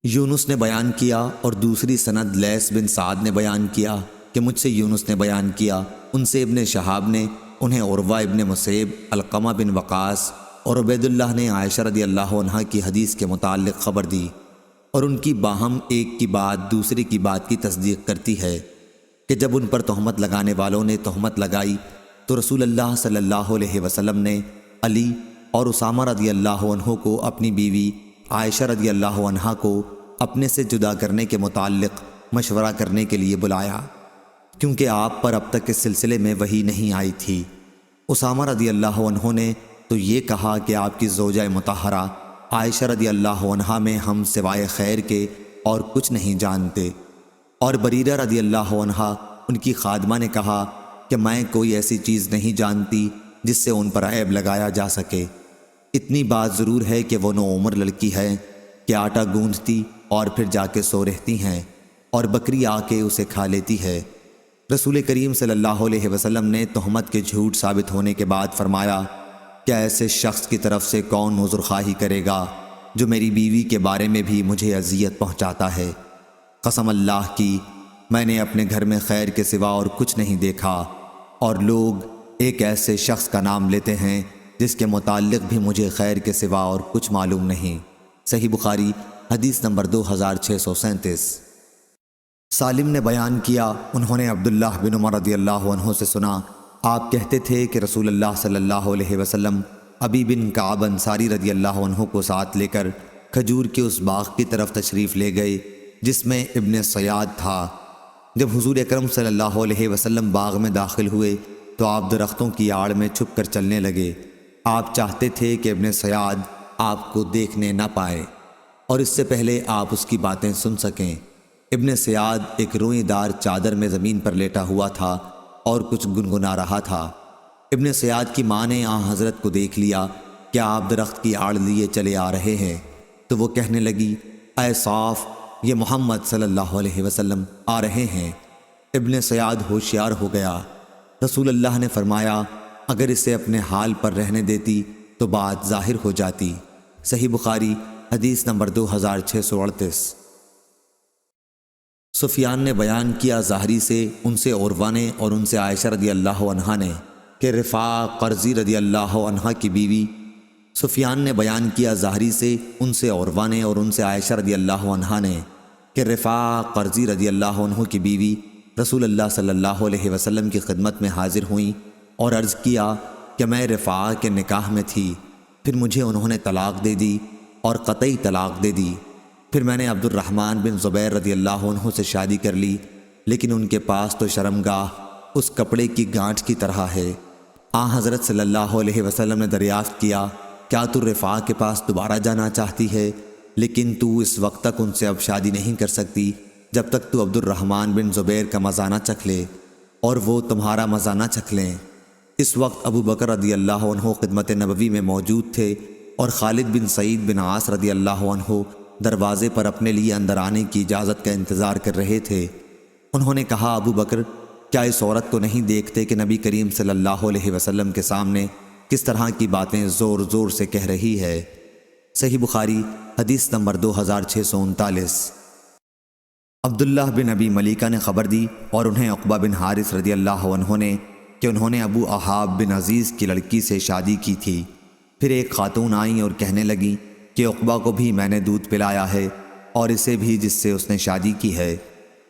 یونس نے بیان کیا اور دوسری سند لیث بن سعد نے بیان کیا کہ مجھ سے یونس نے بیان کیا، ان سے ابن شہاب نے، انہیں عروہ ابن مسیب، علقمہ بن وقاص اور عبید اللہ نے عائشہ رضی اللہ عنہا کی حدیث کے متعلق خبر دی، اور ان کی باہم ایک کی بات دوسرے کی بات کی تصدیق کرتی ہے کہ جب ان پر تہمت لگانے والوں نے تہمت لگائی تو رسول اللہ صلی اللہ علیہ وسلم نے علی اور اسامہ رضی اللہ عنہ کو اپنی بیوی عائشہ رضی اللہ عنہا کو اپنے سے جدا کرنے کے متعلق مشورہ کرنے کے لیے بلایا، کیونکہ آپ پر اب تک اس سلسلے میں وحی نہیں آئی تھی۔ اسامہ رضی اللہ عنہ نے تو یہ کہا کہ آپ کی زوجہ مطہرہ عائشہ رضی اللہ عنہا میں ہم سوائے خیر کے اور کچھ نہیں جانتے، اور بریرہ رضی اللہ عنہا ان کی خادمہ نے کہا کہ میں کوئی ایسی چیز نہیں جانتی جس سے ان پر عیب لگایا جا سکے، اتنی بات ضرور ہے کہ وہ نوعمر لڑکی ہے کہ آٹا گوندھتی اور پھر جا کے سو رہتی ہیں اور بکری آ کے اسے کھا لیتی ہے۔ رسول کریم صلی اللہ علیہ وسلم نے تہمت کے جھوٹ ثابت ہونے کے بعد فرمایا، کیا ایسے شخص کی طرف سے کون عذر خواہی کرے گا جو میری بیوی کے بارے میں بھی مجھے اذیت پہنچاتا ہے؟ قسم اللہ کی، میں نے اپنے گھر میں خیر کے سوا اور کچھ نہیں دیکھا، اور لوگ ایک ایسے شخص کا نام لیتے ہیں جس کے متعلق بھی مجھے خیر کے سوا اور کچھ معلوم نہیں۔ صحیح بخاری حدیث نمبر 2637۔ سالم نے بیان کیا، انہوں نے عبداللہ بن عمر رضی اللہ عنہ سے سنا، آپ کہتے تھے کہ رسول اللہ صلی اللہ علیہ وسلم ابی بن کعب انصاری رضی اللہ عنہ کو ساتھ لے کر کھجور کے اس باغ کی طرف تشریف لے گئے جس میں ابن سیاد تھا۔ جب حضور اکرم صلی اللہ علیہ وسلم باغ میں داخل ہوئے تو آپ درختوں کی آڑ میں چھپ کر چلنے لگے۔ آپ چاہتے تھے کہ ابن سیاد آپ کو دیکھنے نہ پائے اور اس سے پہلے آپ اس کی باتیں سن سکیں۔ ابن سیاد ایک روئی دار چادر میں زمین پر لیٹا ہوا تھا اور کچھ گنگنا رہا تھا۔ ابن سیاد کی ماں نے آن حضرت کو دیکھ لیا کہ آپ درخت کی آڑ لیے چلے آ رہے ہیں، تو وہ کہنے لگی، اے صاف، یہ محمد صلی اللہ علیہ وسلم آ رہے ہیں۔ ابن سیاد ہوشیار ہو گیا۔ رسول اللہ نے فرمایا، اگر اسے اپنے حال پر رہنے دیتی تو بات ظاہر ہو جاتی۔ صحیح بخاری حدیث نمبر 2638۔ سفیان نے بیان کیا ظاہری سے، ان سے عروہ نے اور ان سے عائشہ رضی اللہ عنہا نے کہ رفاع قرظی رضی اللہ عنہا کی بیوی۔ سفیان نے بیان کیا ظاہری سے، ان سے عروہ نے اور ان سے عائشہ رضی اللہ عنہا نے کہ رفاع قرظی رضی اللہ عنہ کی بیوی رسول اللہ صلی اللہ علیہ وسلم کی خدمت میں حاضر ہوئیں اور عرض کیا کہ میں رفاع کے نکاح میں تھی، پھر مجھے انہوں نے طلاق دے دی اور قطعی طلاق دے دی۔ پھر میں نے عبد الرحمن بن زبیر رضی اللہ عنہ سے شادی کر لی، لیکن ان کے پاس تو شرمگاہ اس کپڑے کی گانٹھ کی طرح ہے۔ آن حضرت صلی اللہ علیہ وسلم نے دریافت کیا، کیا تو رفاع کے پاس دوبارہ جانا چاہتی ہے؟ لیکن تو اس وقت تک ان سے اب شادی نہیں کر سکتی جب تک تو عبد الرحمن بن زبیر کا مزہ نہ چکھ لے اور وہ تمہارا مزہ نہ چکھ لیں۔ اس وقت ابو بکر رضی اللہ عنہ خدمت نبوی میں موجود تھے اور خالد بن سعید بن عاص رضی اللہ عنہ دروازے پر اپنے لیے اندر آنے کی اجازت کا انتظار کر رہے تھے۔ انہوں نے کہا، ابو بکر، کیا اس عورت کو نہیں دیکھتے کہ نبی کریم صلی اللہ علیہ وسلم کے سامنے کس طرح کی باتیں زور زور سے کہہ رہی ہے؟ صحیح بخاری حدیث نمبر 2639۔ عبداللہ بن ابی ملیکہ نے خبر دی اور انہیں عقبہ بن حارث رضی اللہ عنہ نے کہ انہوں نے ابو احاب بن عزیز کی لڑکی سے شادی کی تھی۔ پھر ایک خاتون آئیں اور کہنے لگیں کہ عقبہ کو بھی میں نے دودھ پلایا ہے اور اسے بھی جس سے اس نے شادی کی ہے۔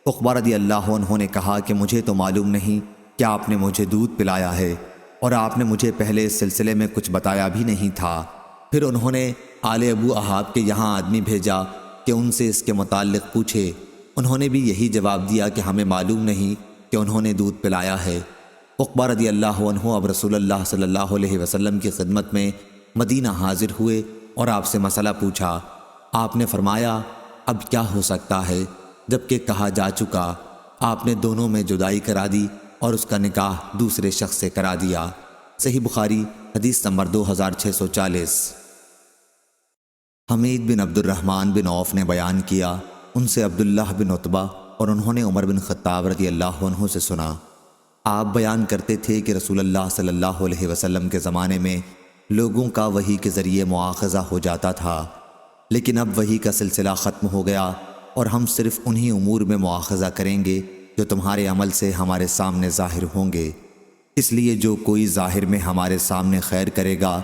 عقبہ رضی اللہ عنہ نے کہا کہ مجھے تو معلوم نہیں کہ آپ نے مجھے دودھ پلایا ہے، اور آپ نے مجھے پہلے اس سلسلے میں کچھ بتایا بھی نہیں تھا۔ پھر انہوں نے آل ابو احاب کے یہاں آدمی بھیجا کہ ان سے اس کے متعلق پوچھے۔ انہوں نے بھی یہی جواب دیا کہ ہمیں معلوم نہیں کہ انہوں نے دودھ پلایا ہے۔ عقبہ رضی اللہ عنہ اب رسول اللہ صلی اللہ علیہ وسلم کی خدمت میں مدینہ حاضر ہوئے اور آپ سے مسئلہ پوچھا۔ آپ نے فرمایا، اب کیا ہو سکتا ہے؟ جبکہ کہا جا چکا، آپ نے دونوں میں جدائی کرا دی اور اس کا نکاح دوسرے شخص سے کرا دیا۔ صحیح بخاری حدیث نمبر 2640۔ حمید بن عبد الرحمن بن عوف نے بیان کیا، ان سے عبداللہ بن عتبہ اور انہوں نے عمر بن خطاب رضی اللہ عنہ سے سنا، آپ بیان کرتے تھے کہ رسول اللہ صلی اللہ علیہ وسلم کے زمانے میں لوگوں کا وحی کے ذریعے مواخذہ ہو جاتا تھا، لیکن اب وحی کا سلسلہ ختم ہو گیا اور ہم صرف انہی امور میں مواخذہ کریں گے جو تمہارے عمل سے ہمارے سامنے ظاہر ہوں گے۔ اس لیے جو کوئی ظاہر میں ہمارے سامنے خیر کرے گا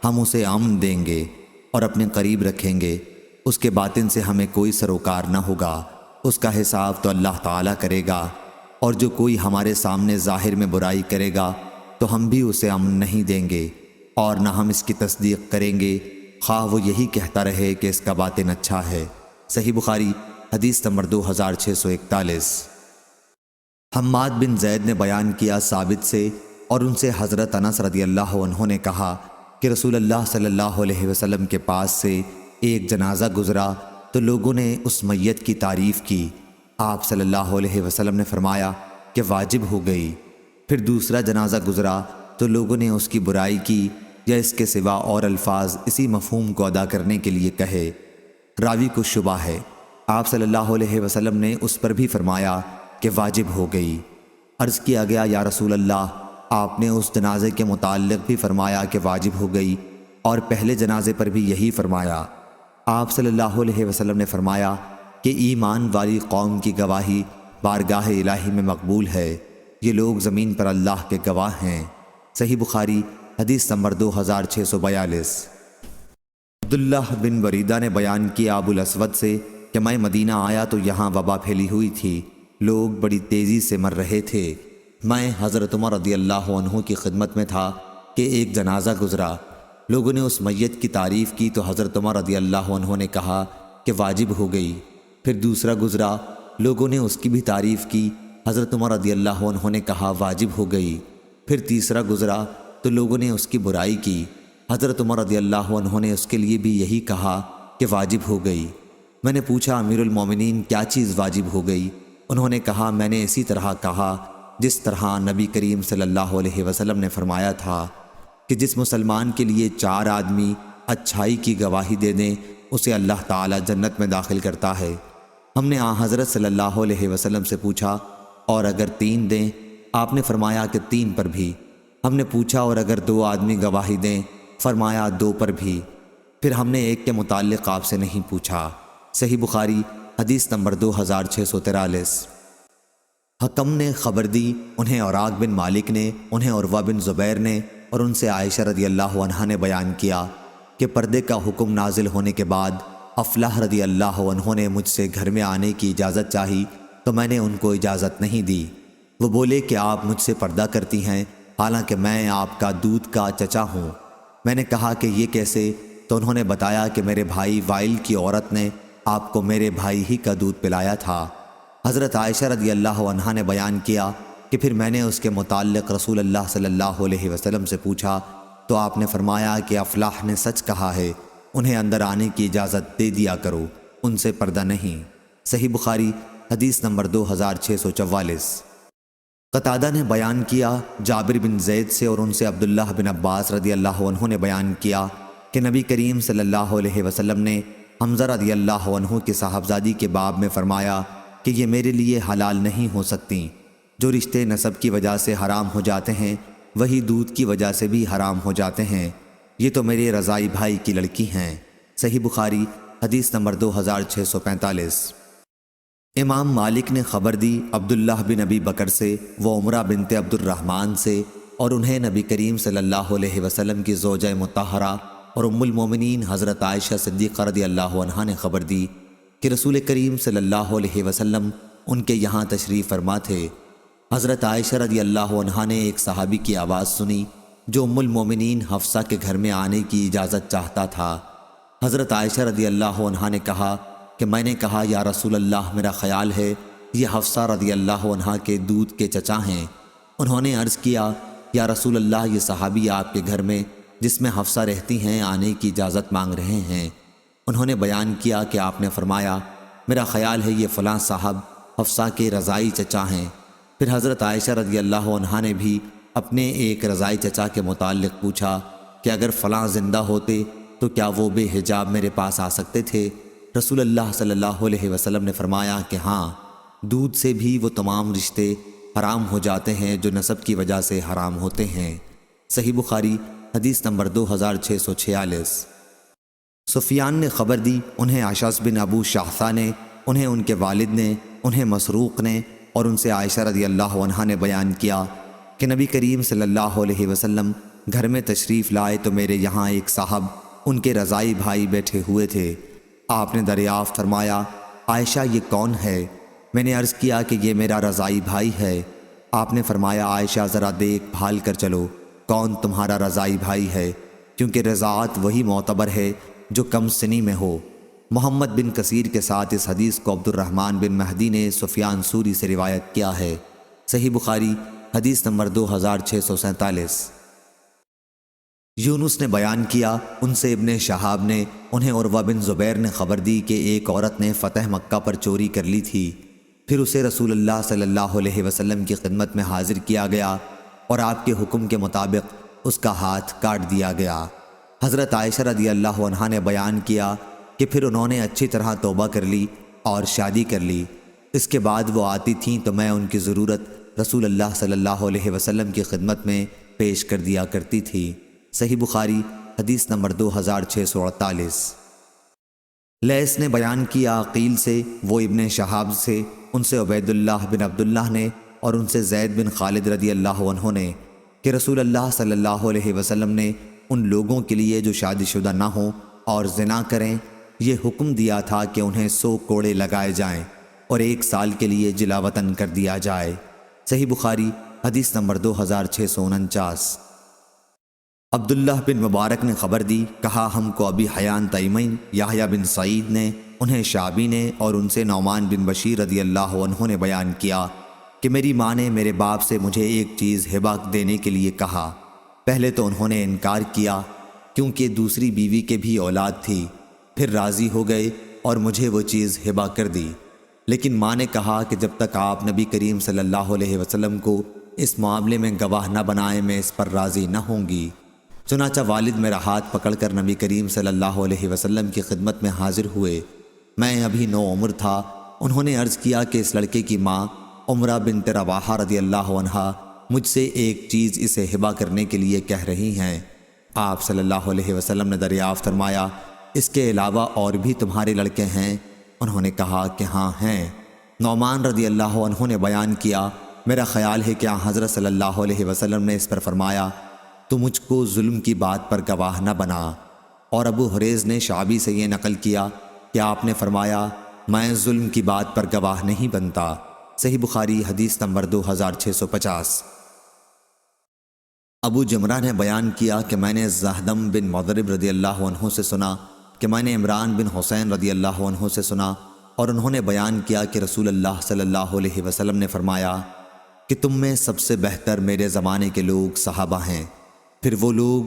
ہم اسے امن دیں گے اور اپنے قریب رکھیں گے، اس کے باطن سے ہمیں کوئی سروکار نہ ہوگا، اس کا حساب تو اللہ تعالیٰ کرے گا۔ اور جو کوئی ہمارے سامنے ظاہر میں برائی کرے گا تو ہم بھی اسے امن نہیں دیں گے اور نہ ہم اس کی تصدیق کریں گے، خواہ وہ یہی کہتا رہے کہ اس کا باطن اچھا ہے۔ صحیح بخاری حدیث نمبر 2641۔ حماد بن زید نے بیان کیا ثابت سے اور ان سے حضرت انس رضی اللہ عنہ نے کہا کہ رسول اللہ صلی اللہ علیہ وسلم کے پاس سے ایک جنازہ گزرا تو لوگوں نے اس میت کی تعریف کی۔ آپ صلی اللہ علیہ وسلم نے فرمایا کہ واجب ہو گئی۔ پھر دوسرا جنازہ گزرا تو لوگوں نے اس کی برائی کی یا اس کے سوا اور الفاظ اسی مفہوم کو ادا کرنے کے لیے کہے۔ راوی کو شبہ ہے۔ آپ صلی اللہ علیہ وسلم نے اس پر بھی فرمایا کہ واجب ہو گئی۔ عرض کیا گیا یا رسول اللہ، آپ نے اس جنازے کے متعلق بھی فرمایا کہ واجب ہو گئی اور پہلے جنازے پر بھی یہی فرمایا۔ آپ صلی اللہ علیہ وسلم نے فرمایا کہ ایمان والی قوم کی گواہی بارگاہ الہی میں مقبول ہے، یہ لوگ زمین پر اللہ کے گواہ ہیں۔ صحیح بخاری حدیث نمبر 2642۔ عبداللہ بن وریدہ نے بیان کیا ابو الاسود سے کہ میں مدینہ آیا تو یہاں وبا پھیلی ہوئی تھی، لوگ بڑی تیزی سے مر رہے تھے۔ میں حضرت عمر رضی اللہ عنہ کی خدمت میں تھا کہ ایک جنازہ گزرا، لوگوں نے اس میت کی تعریف کی تو حضرت عمر رضی اللہ عنہ نے کہا کہ واجب ہو گئی۔ پھر دوسرا گزرا، لوگوں نے اس کی بھی تعریف کی، حضرت عمر رضی اللہ عنہ نے کہا واجب ہو گئی۔ پھر تیسرا گزرا تو لوگوں نے اس کی برائی کی، حضرت عمر رضی اللہ عنہ نے اس کے لیے بھی یہی کہا کہ واجب ہو گئی۔ میں نے پوچھا امیر المومنین کیا چیز واجب ہو گئی؟ انہوں نے کہا میں نے اسی طرح کہا جس طرح نبی کریم صلی اللہ علیہ وسلم نے فرمایا تھا کہ جس مسلمان کے لیے 4 آدمی اچھائی کی گواہی دے دیں اسے اللہ تعالی جنت میں داخل کرتا ہے۔ ہم نے حضرت صلی اللہ علیہ وسلم سے پوچھا اور اگر 3 دیں؟ آپ نے فرمایا کہ 3 پر بھی۔ ہم نے پوچھا اور اگر 2 آدمی گواہی دیں؟ فرمایا 2 پر بھی۔ پھر ہم نے ایک کے متعلق آپ سے نہیں پوچھا۔ صحیح بخاری حدیث نمبر 2643۔ حکم نے خبر دی، انہیں اوراق بن مالک نے، انہیں عروہ بن زبیر نے اور ان سے عائشہ رضی اللہ عنہا نے بیان کیا کہ پردے کا حکم نازل ہونے کے بعد افلاح رضی اللہ عنہ نے مجھ سے گھر میں آنے کی اجازت چاہی تو میں نے ان کو اجازت نہیں دی۔ وہ بولے کہ آپ مجھ سے پردہ کرتی ہیں حالانکہ میں آپ کا دودھ کا چچا ہوں۔ میں نے کہا کہ یہ کیسے؟ تو انہوں نے بتایا کہ میرے بھائی وائل کی عورت نے آپ کو میرے بھائی ہی کا دودھ پلایا تھا۔ حضرت عائشہ رضی اللہ عنہا نے بیان کیا کہ پھر میں نے اس کے متعلق رسول اللہ صلی اللہ علیہ وسلم سے پوچھا تو آپ نے فرمایا کہ افلاح نے سچ کہا ہے، انہیں اندر آنے کی اجازت دے دیا کرو، ان سے پردہ نہیں۔ صحیح بخاری حدیث نمبر 2644۔ قتادہ نے بیان کیا جابر بن زید سے اور ان سے عبداللہ بن عباس رضی اللہ عنہ نے بیان کیا کہ نبی کریم صلی اللہ علیہ وسلم نے حمزہ رضی اللہ عنہ کی صاحبزادی کے باب میں فرمایا کہ یہ میرے لیے حلال نہیں ہو سکتی۔ جو رشتے نسب کی وجہ سے حرام ہو جاتے ہیں وہی دودھ کی وجہ سے بھی حرام ہو جاتے ہیں، یہ تو میرے رضائی بھائی کی لڑکی ہیں۔ صحیح بخاری حدیث نمبر 2645۔ امام مالک نے خبر دی عبداللہ بن ابی بکر سے، وہ عمرہ بنت عبد الرحمن سے، اور انہیں نبی کریم صلی اللہ علیہ وسلم کی زوجہ مطہرہ اور ام المومنین حضرت عائشہ صدیقہ رضی اللہ عنہا نے خبر دی کہ رسول کریم صلی اللہ علیہ وسلم ان کے یہاں تشریف فرما تھے۔ حضرت عائشہ رضی اللہ عنہا نے ایک صحابی کی آواز سنی جو ام المومنین حفصہ کے گھر میں آنے کی اجازت چاہتا تھا۔ حضرت عائشہ رضی اللہ عنہا نے کہا کہ میں نے کہا یا رسول اللہ میرا خیال ہے یہ حفصہ رضی اللہ عنہا کے دودھ کے چچا ہیں۔ انہوں نے عرض کیا یا رسول اللہ یہ صحابی آپ کے گھر میں جس میں حفصہ رہتی ہیں آنے کی اجازت مانگ رہے ہیں۔ انہوں نے بیان کیا کہ آپ نے فرمایا میرا خیال ہے یہ فلاں صاحب حفصہ کے رضائی چچا ہیں۔ پھر حضرت عائشہ رضی اللہ عنہا نے بھی اپنے ایک رضائی چچا کے متعلق پوچھا کہ اگر فلاں زندہ ہوتے تو کیا وہ بے حجاب میرے پاس آ سکتے تھے؟ رسول اللہ صلی اللہ علیہ وسلم نے فرمایا کہ ہاں، دودھ سے بھی وہ تمام رشتے حرام ہو جاتے ہیں جو نسب کی وجہ سے حرام ہوتے ہیں۔ صحیح بخاری حدیث نمبر 2646۔ سفیان نے خبر دی، انہیں اشعث بن ابو شاہثہ نے، انہیں ان کے والد نے، انہیں مسروق نے اور ان سے عائشہ رضی اللہ عنہا نے بیان کیا کہ نبی کریم صلی اللہ علیہ وسلم گھر میں تشریف لائے تو میرے یہاں ایک صاحب ان کے رضائی بھائی بیٹھے ہوئے تھے۔ آپ نے دریافت فرمایا، عائشہ یہ کون ہے؟ میں نے عرض کیا کہ یہ میرا رضائی بھائی ہے۔ آپ نے فرمایا، عائشہ ذرا دیکھ بھال کر چلو کون تمہارا رضائی بھائی ہے، کیونکہ رضاعت وہی معتبر ہے جو کم سنی میں ہو۔ محمد بن کثیر کے ساتھ اس حدیث کو عبد الرحمن بن مہدی نے سفیان سوری سے روایت کیا ہے۔ صحیح بخاری حدیث نمبر 2647۔ یونس نے بیان کیا، ان سے ابن شہاب نے، انہیں عروہ بن زبیر نے خبر دی کہ ایک عورت نے فتح مکہ پر چوری کر لی تھی، پھر اسے رسول اللہ صلی اللہ علیہ وسلم کی خدمت میں حاضر کیا گیا اور آپ کے حکم کے مطابق اس کا ہاتھ کاٹ دیا گیا۔ حضرت عائشہ رضی اللہ عنہا نے بیان کیا کہ پھر انہوں نے اچھی طرح توبہ کر لی اور شادی کر لی۔ اس کے بعد وہ آتی تھیں تو میں ان کی ضرورت رسول اللہ صلی اللہ علیہ وسلم کی خدمت میں پیش کر دیا کرتی تھی۔ صحیح بخاری حدیث نمبر 2648۔ لیث نے بیان کیا عقیل سے، وہ ابن شہاب سے، ان سے عبید اللہ بن عبداللہ نے اور ان سے زید بن خالد رضی اللہ عنہ نے کہ رسول اللہ صلی اللہ علیہ وسلم نے ان لوگوں کے لیے جو شادی شدہ نہ ہوں اور زنا کریں یہ حکم دیا تھا کہ انہیں 100 کوڑے لگائے جائیں اور 1 سال کے لیے جلا وطن کر دیا جائے۔ صحیح بخاری حدیث نمبر 2649۔ عبداللہ بن مبارک نے خبر دی، کہا ہم کو ابی حیان تیمین یحییٰ بن سعید نے، انہیں شعبی نے اور ان سے نعمان بن بشیر رضی اللہ عنہ نے بیان کیا کہ میری ماں نے میرے باپ سے مجھے ایک چیز ہبہ دینے کے لیے کہا۔ پہلے تو انہوں نے انکار کیا کیونکہ دوسری بیوی کے بھی اولاد تھی، پھر راضی ہو گئے اور مجھے وہ چیز ہبہ کر دی، لیکن ماں نے کہا کہ جب تک آپ نبی کریم صلی اللہ علیہ وسلم کو اس معاملے میں گواہ نہ بنائیں میں اس پر راضی نہ ہوں گی۔ چنانچہ والد میرا ہاتھ پکڑ کر نبی کریم صلی اللہ علیہ وسلم کی خدمت میں حاضر ہوئے۔ میں ابھی 9 عمر تھا۔ انہوں نے عرض کیا کہ اس لڑکے کی ماں عمرہ بنت رواحہ رضی اللہ عنہا مجھ سے ایک چیز اسے ہبہ کرنے کے لیے کہہ رہی ہیں۔ آپ صلی اللہ علیہ وسلم نے دریافت فرمایا، اس کے علاوہ اور بھی تمہارے لڑکے ہیں؟ انہوں نے کہا کہ ہاں ہیں۔ نعمان رضی اللہ عنہ نے بیان کیا، میرا خیال ہے کہ حضرت صلی اللہ علیہ وسلم نے اس پر فرمایا، تو مجھ کو ظلم کی بات پر گواہ نہ بنا۔ اور ابو حریز نے شعبی سے یہ نقل کیا کہ آپ نے فرمایا، میں ظلم کی بات پر گواہ نہیں بنتا۔ صحیح بخاری حدیث نمبر 2650۔ ابو جمرہ نے بیان کیا کہ میں نے زہدم بن مضرب رضی اللہ عنہ سے سنا کہ میں نے عمران بن حسین رضی اللہ عنہ سے سنا اور انہوں نے بیان کیا کہ رسول اللہ صلی اللہ علیہ وسلم نے فرمایا کہ تم میں سب سے بہتر میرے زمانے کے لوگ صحابہ ہیں، پھر وہ لوگ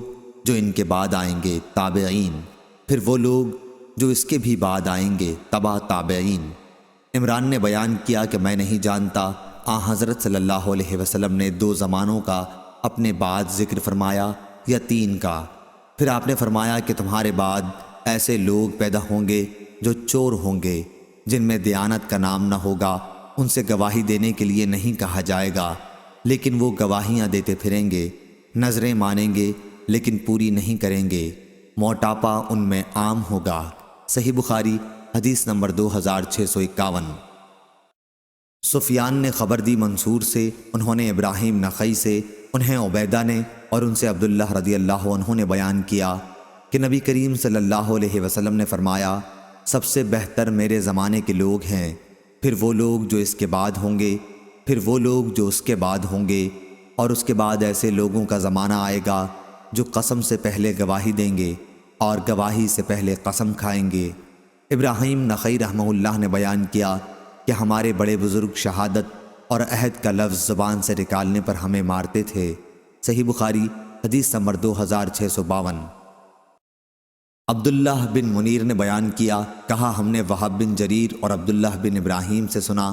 جو ان کے بعد آئیں گے تابعین، پھر وہ لوگ جو اس کے بھی بعد آئیں گے تبع تابعین۔ عمران نے بیان کیا کہ میں نہیں جانتا حضرت صلی اللہ علیہ وسلم نے 2 زمانوں کا اپنے بعد ذکر فرمایا یا 3 کا۔ پھر آپ نے فرمایا کہ تمہارے بعد ایسے لوگ پیدا ہوں گے جو چور ہوں گے، جن میں دیانت کا نام نہ ہوگا، ان سے گواہی دینے کے لیے نہیں کہا جائے گا، لیکن وہ گواہیاں دیتے پھریں گے، نظریں مانیں گے لیکن پوری نہیں کریں گے، موٹاپا ان میں عام ہوگا۔ صحیح بخاری حدیث نمبر 2651۔ سفیان نے خبر دی منصور سے، انہوں نے ابراہیم نخعی سے، انہیں عبیدہ نے اور ان سے عبداللہ رضی اللہ عنہ نے بیان کیا کہ نبی کریم صلی اللہ علیہ وسلم نے فرمایا، سب سے بہتر میرے زمانے کے لوگ ہیں، پھر وہ لوگ جو اس کے بعد ہوں گے، پھر وہ لوگ جو اس کے بعد ہوں گے، اور اس کے بعد ایسے لوگوں کا زمانہ آئے گا جو قسم سے پہلے گواہی دیں گے اور گواہی سے پہلے قسم کھائیں گے۔ ابراہیم نخعی رحمہ اللہ نے بیان کیا کہ ہمارے بڑے بزرگ شہادت اور عہد کا لفظ زبان سے نکالنے پر ہمیں مارتے تھے۔ صحیح بخاری حدیث نمبر 2652۔ عبداللہ بن منیر نے بیان کیا، کہا ہم نے وہب بن جریر اور عبداللہ بن ابراہیم سے سنا۔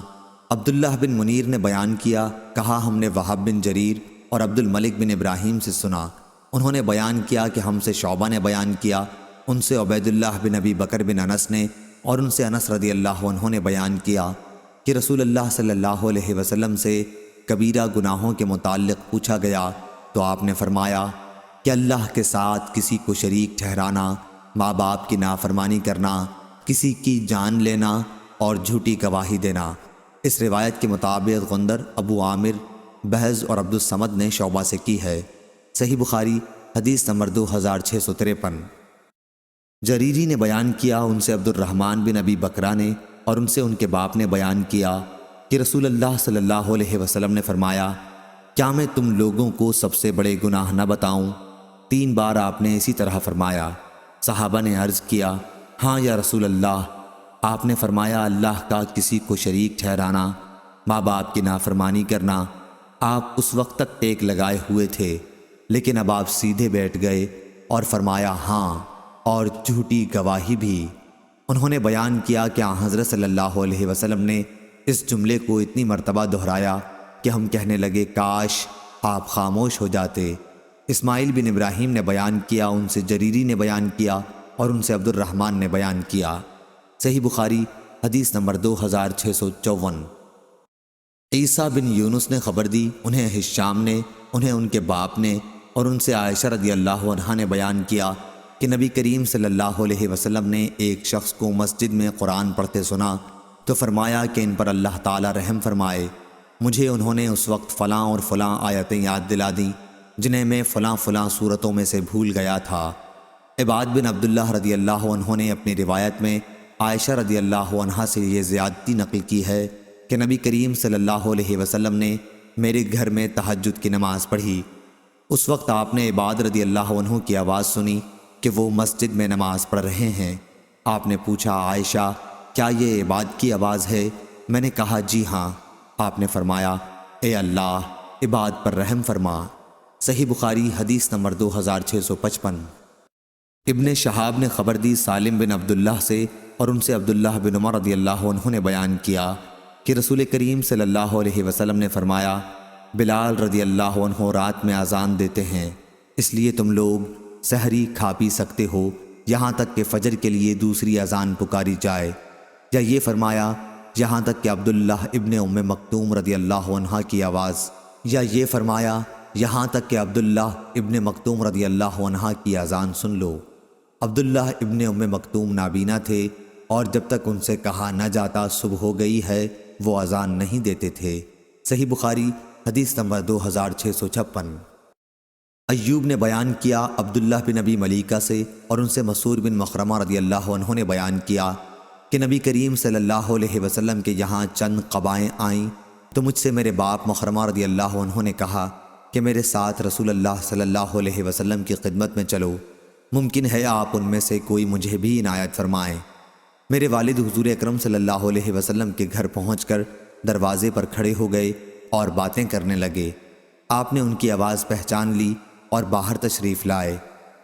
عبداللہ بن منیر نے بیان کیا، کہا ہم نے وہب بن جریر اور عبد الملک بن ابراہیم سے سنا۔ انہوں نے بیان کیا کہ ہم سے شعبہ نے بیان کیا، ان سے عبید اللہ بن ابی بکر بن انس نے اور ان سے انس رضی اللہ عنہ نے بیان کیا کہ رسول اللہ صلی اللہ علیہ وسلم سے کبیرہ گناہوں کے متعلق پوچھا گیا تو آپ نے فرمایا کہ اللہ کے ساتھ کسی کو شریک ٹھہرانا ماں باپ کی نافرمانی کرنا، کسی کی جان لینا اور جھوٹی گواہی دینا۔ اس روایت کے مطابق غندر، ابو عامر، بہز اور عبدالصمد نے شعبہ سے کی ہے۔ صحیح بخاری حدیث نمبر 2653۔ جریری نے بیان کیا، ان سے عبد الرحمن بن ابی بکرہ نے اور ان سے ان کے باپ نے بیان کیا کہ رسول اللہ صلی اللہ علیہ وسلم نے فرمایا، کیا میں تم لوگوں کو سب سے بڑے گناہ نہ بتاؤں؟ 3 بار آپ نے اسی طرح فرمایا۔ صحابہ نے عرض کیا، ہاں یا رسول اللہ۔ آپ نے فرمایا، اللہ کا کسی کو شریک ٹھہرانا، ماں باپ کی نافرمانی کرنا۔ آپ اس وقت تک ٹیک لگائے ہوئے تھے، لیکن اب آپ سیدھے بیٹھ گئے اور فرمایا، ہاں، اور جھوٹی گواہی بھی۔ انہوں نے بیان کیا کہ حضرت صلی اللہ علیہ وسلم نے اس جملے کو اتنی مرتبہ دہرایا کہ ہم کہنے لگے، کاش آپ خاموش ہو جاتے۔ اسماعیل بن ابراہیم نے بیان کیا، ان سے جریری نے بیان کیا اور ان سے عبد الرحمن نے بیان کیا۔ صحیح بخاری حدیث نمبر 2654۔ عیسیٰ بن یونس نے خبر دی، انہیں ہشام نے، انہیں ان کے باپ نے اور ان سے عائشہ رضی اللہ عنہا نے بیان کیا کہ نبی کریم صلی اللہ علیہ وسلم نے ایک شخص کو مسجد میں قرآن پڑھتے سنا تو فرمایا کہ ان پر اللہ تعالی رحم فرمائے۔ مجھے انہوں نے اس وقت فلاں اور فلاں آیتیں یاد دلا دیں جنہیں میں فلاں فلاں صورتوں میں سے بھول گیا تھا۔ عباد بن عبداللہ رضی اللہ عنہ نے اپنی روایت میں عائشہ رضی اللہ عنہا سے یہ زیادتی نقل کی ہے کہ نبی کریم صلی اللہ علیہ وسلم نے میرے گھر میں تہجد کی نماز پڑھی۔ اس وقت آپ نے عباد رضی اللہ عنہ کی آواز سنی کہ وہ مسجد میں نماز پڑھ رہے ہیں۔ آپ نے پوچھا، عائشہ کیا یہ عباد کی آواز ہے؟ میں نے کہا، جی ہاں۔ آپ نے فرمایا، اے اللہ، عباد پر رحم فرما۔ صحیح بخاری حدیث نمبر 2655۔ ابن شہاب نے خبر دی سالم بن عبداللہ سے اور ان سے عبداللہ بن عمر رضی اللہ عنہ نے بیان کیا کہ رسول کریم صلی اللہ علیہ وسلم نے فرمایا، بلال رضی اللہ عنہ رات میں اذان دیتے ہیں، اس لیے تم لوگ سحری کھا پی سکتے ہو یہاں تک کہ فجر کے لیے دوسری اذان پکاری جائے، یا یہ فرمایا یہاں تک کہ عبداللہ ابن ام مکتوم رضی اللہ عنہ کی آواز، یا یہ فرمایا یہاں تک کہ عبداللہ ابن مکتوم رضی اللہ عنہ کی اذان سن لو۔ عبداللہ ابن ام مکتوم نابینا تھے اور جب تک ان سے کہا نہ جاتا صبح ہو گئی ہے وہ اذان نہیں دیتے تھے۔ صحیح بخاری حدیث نمبر 2656۔ ایوب نے بیان کیا عبداللہ بن ابی ملیکہ سے اور ان سے مسعود بن مخرمہ رضی اللہ عنہ نے بیان کیا کہ نبی کریم صلی اللہ علیہ وسلم کے یہاں چند قبائیں آئیں تو مجھ سے میرے باپ مخرمہ رضی اللہ عنہ نے کہا کہ میرے ساتھ رسول اللہ صلی اللہ علیہ وسلم کی خدمت میں چلو، ممکن ہے آپ ان میں سے کوئی مجھے بھی عنایت فرمائیں۔ میرے والد حضور اکرم صلی اللہ علیہ وسلم کے گھر پہنچ کر دروازے پر کھڑے ہو گئے اور باتیں کرنے لگے۔ آپ نے ان کی آواز پہچان لی اور باہر تشریف لائے۔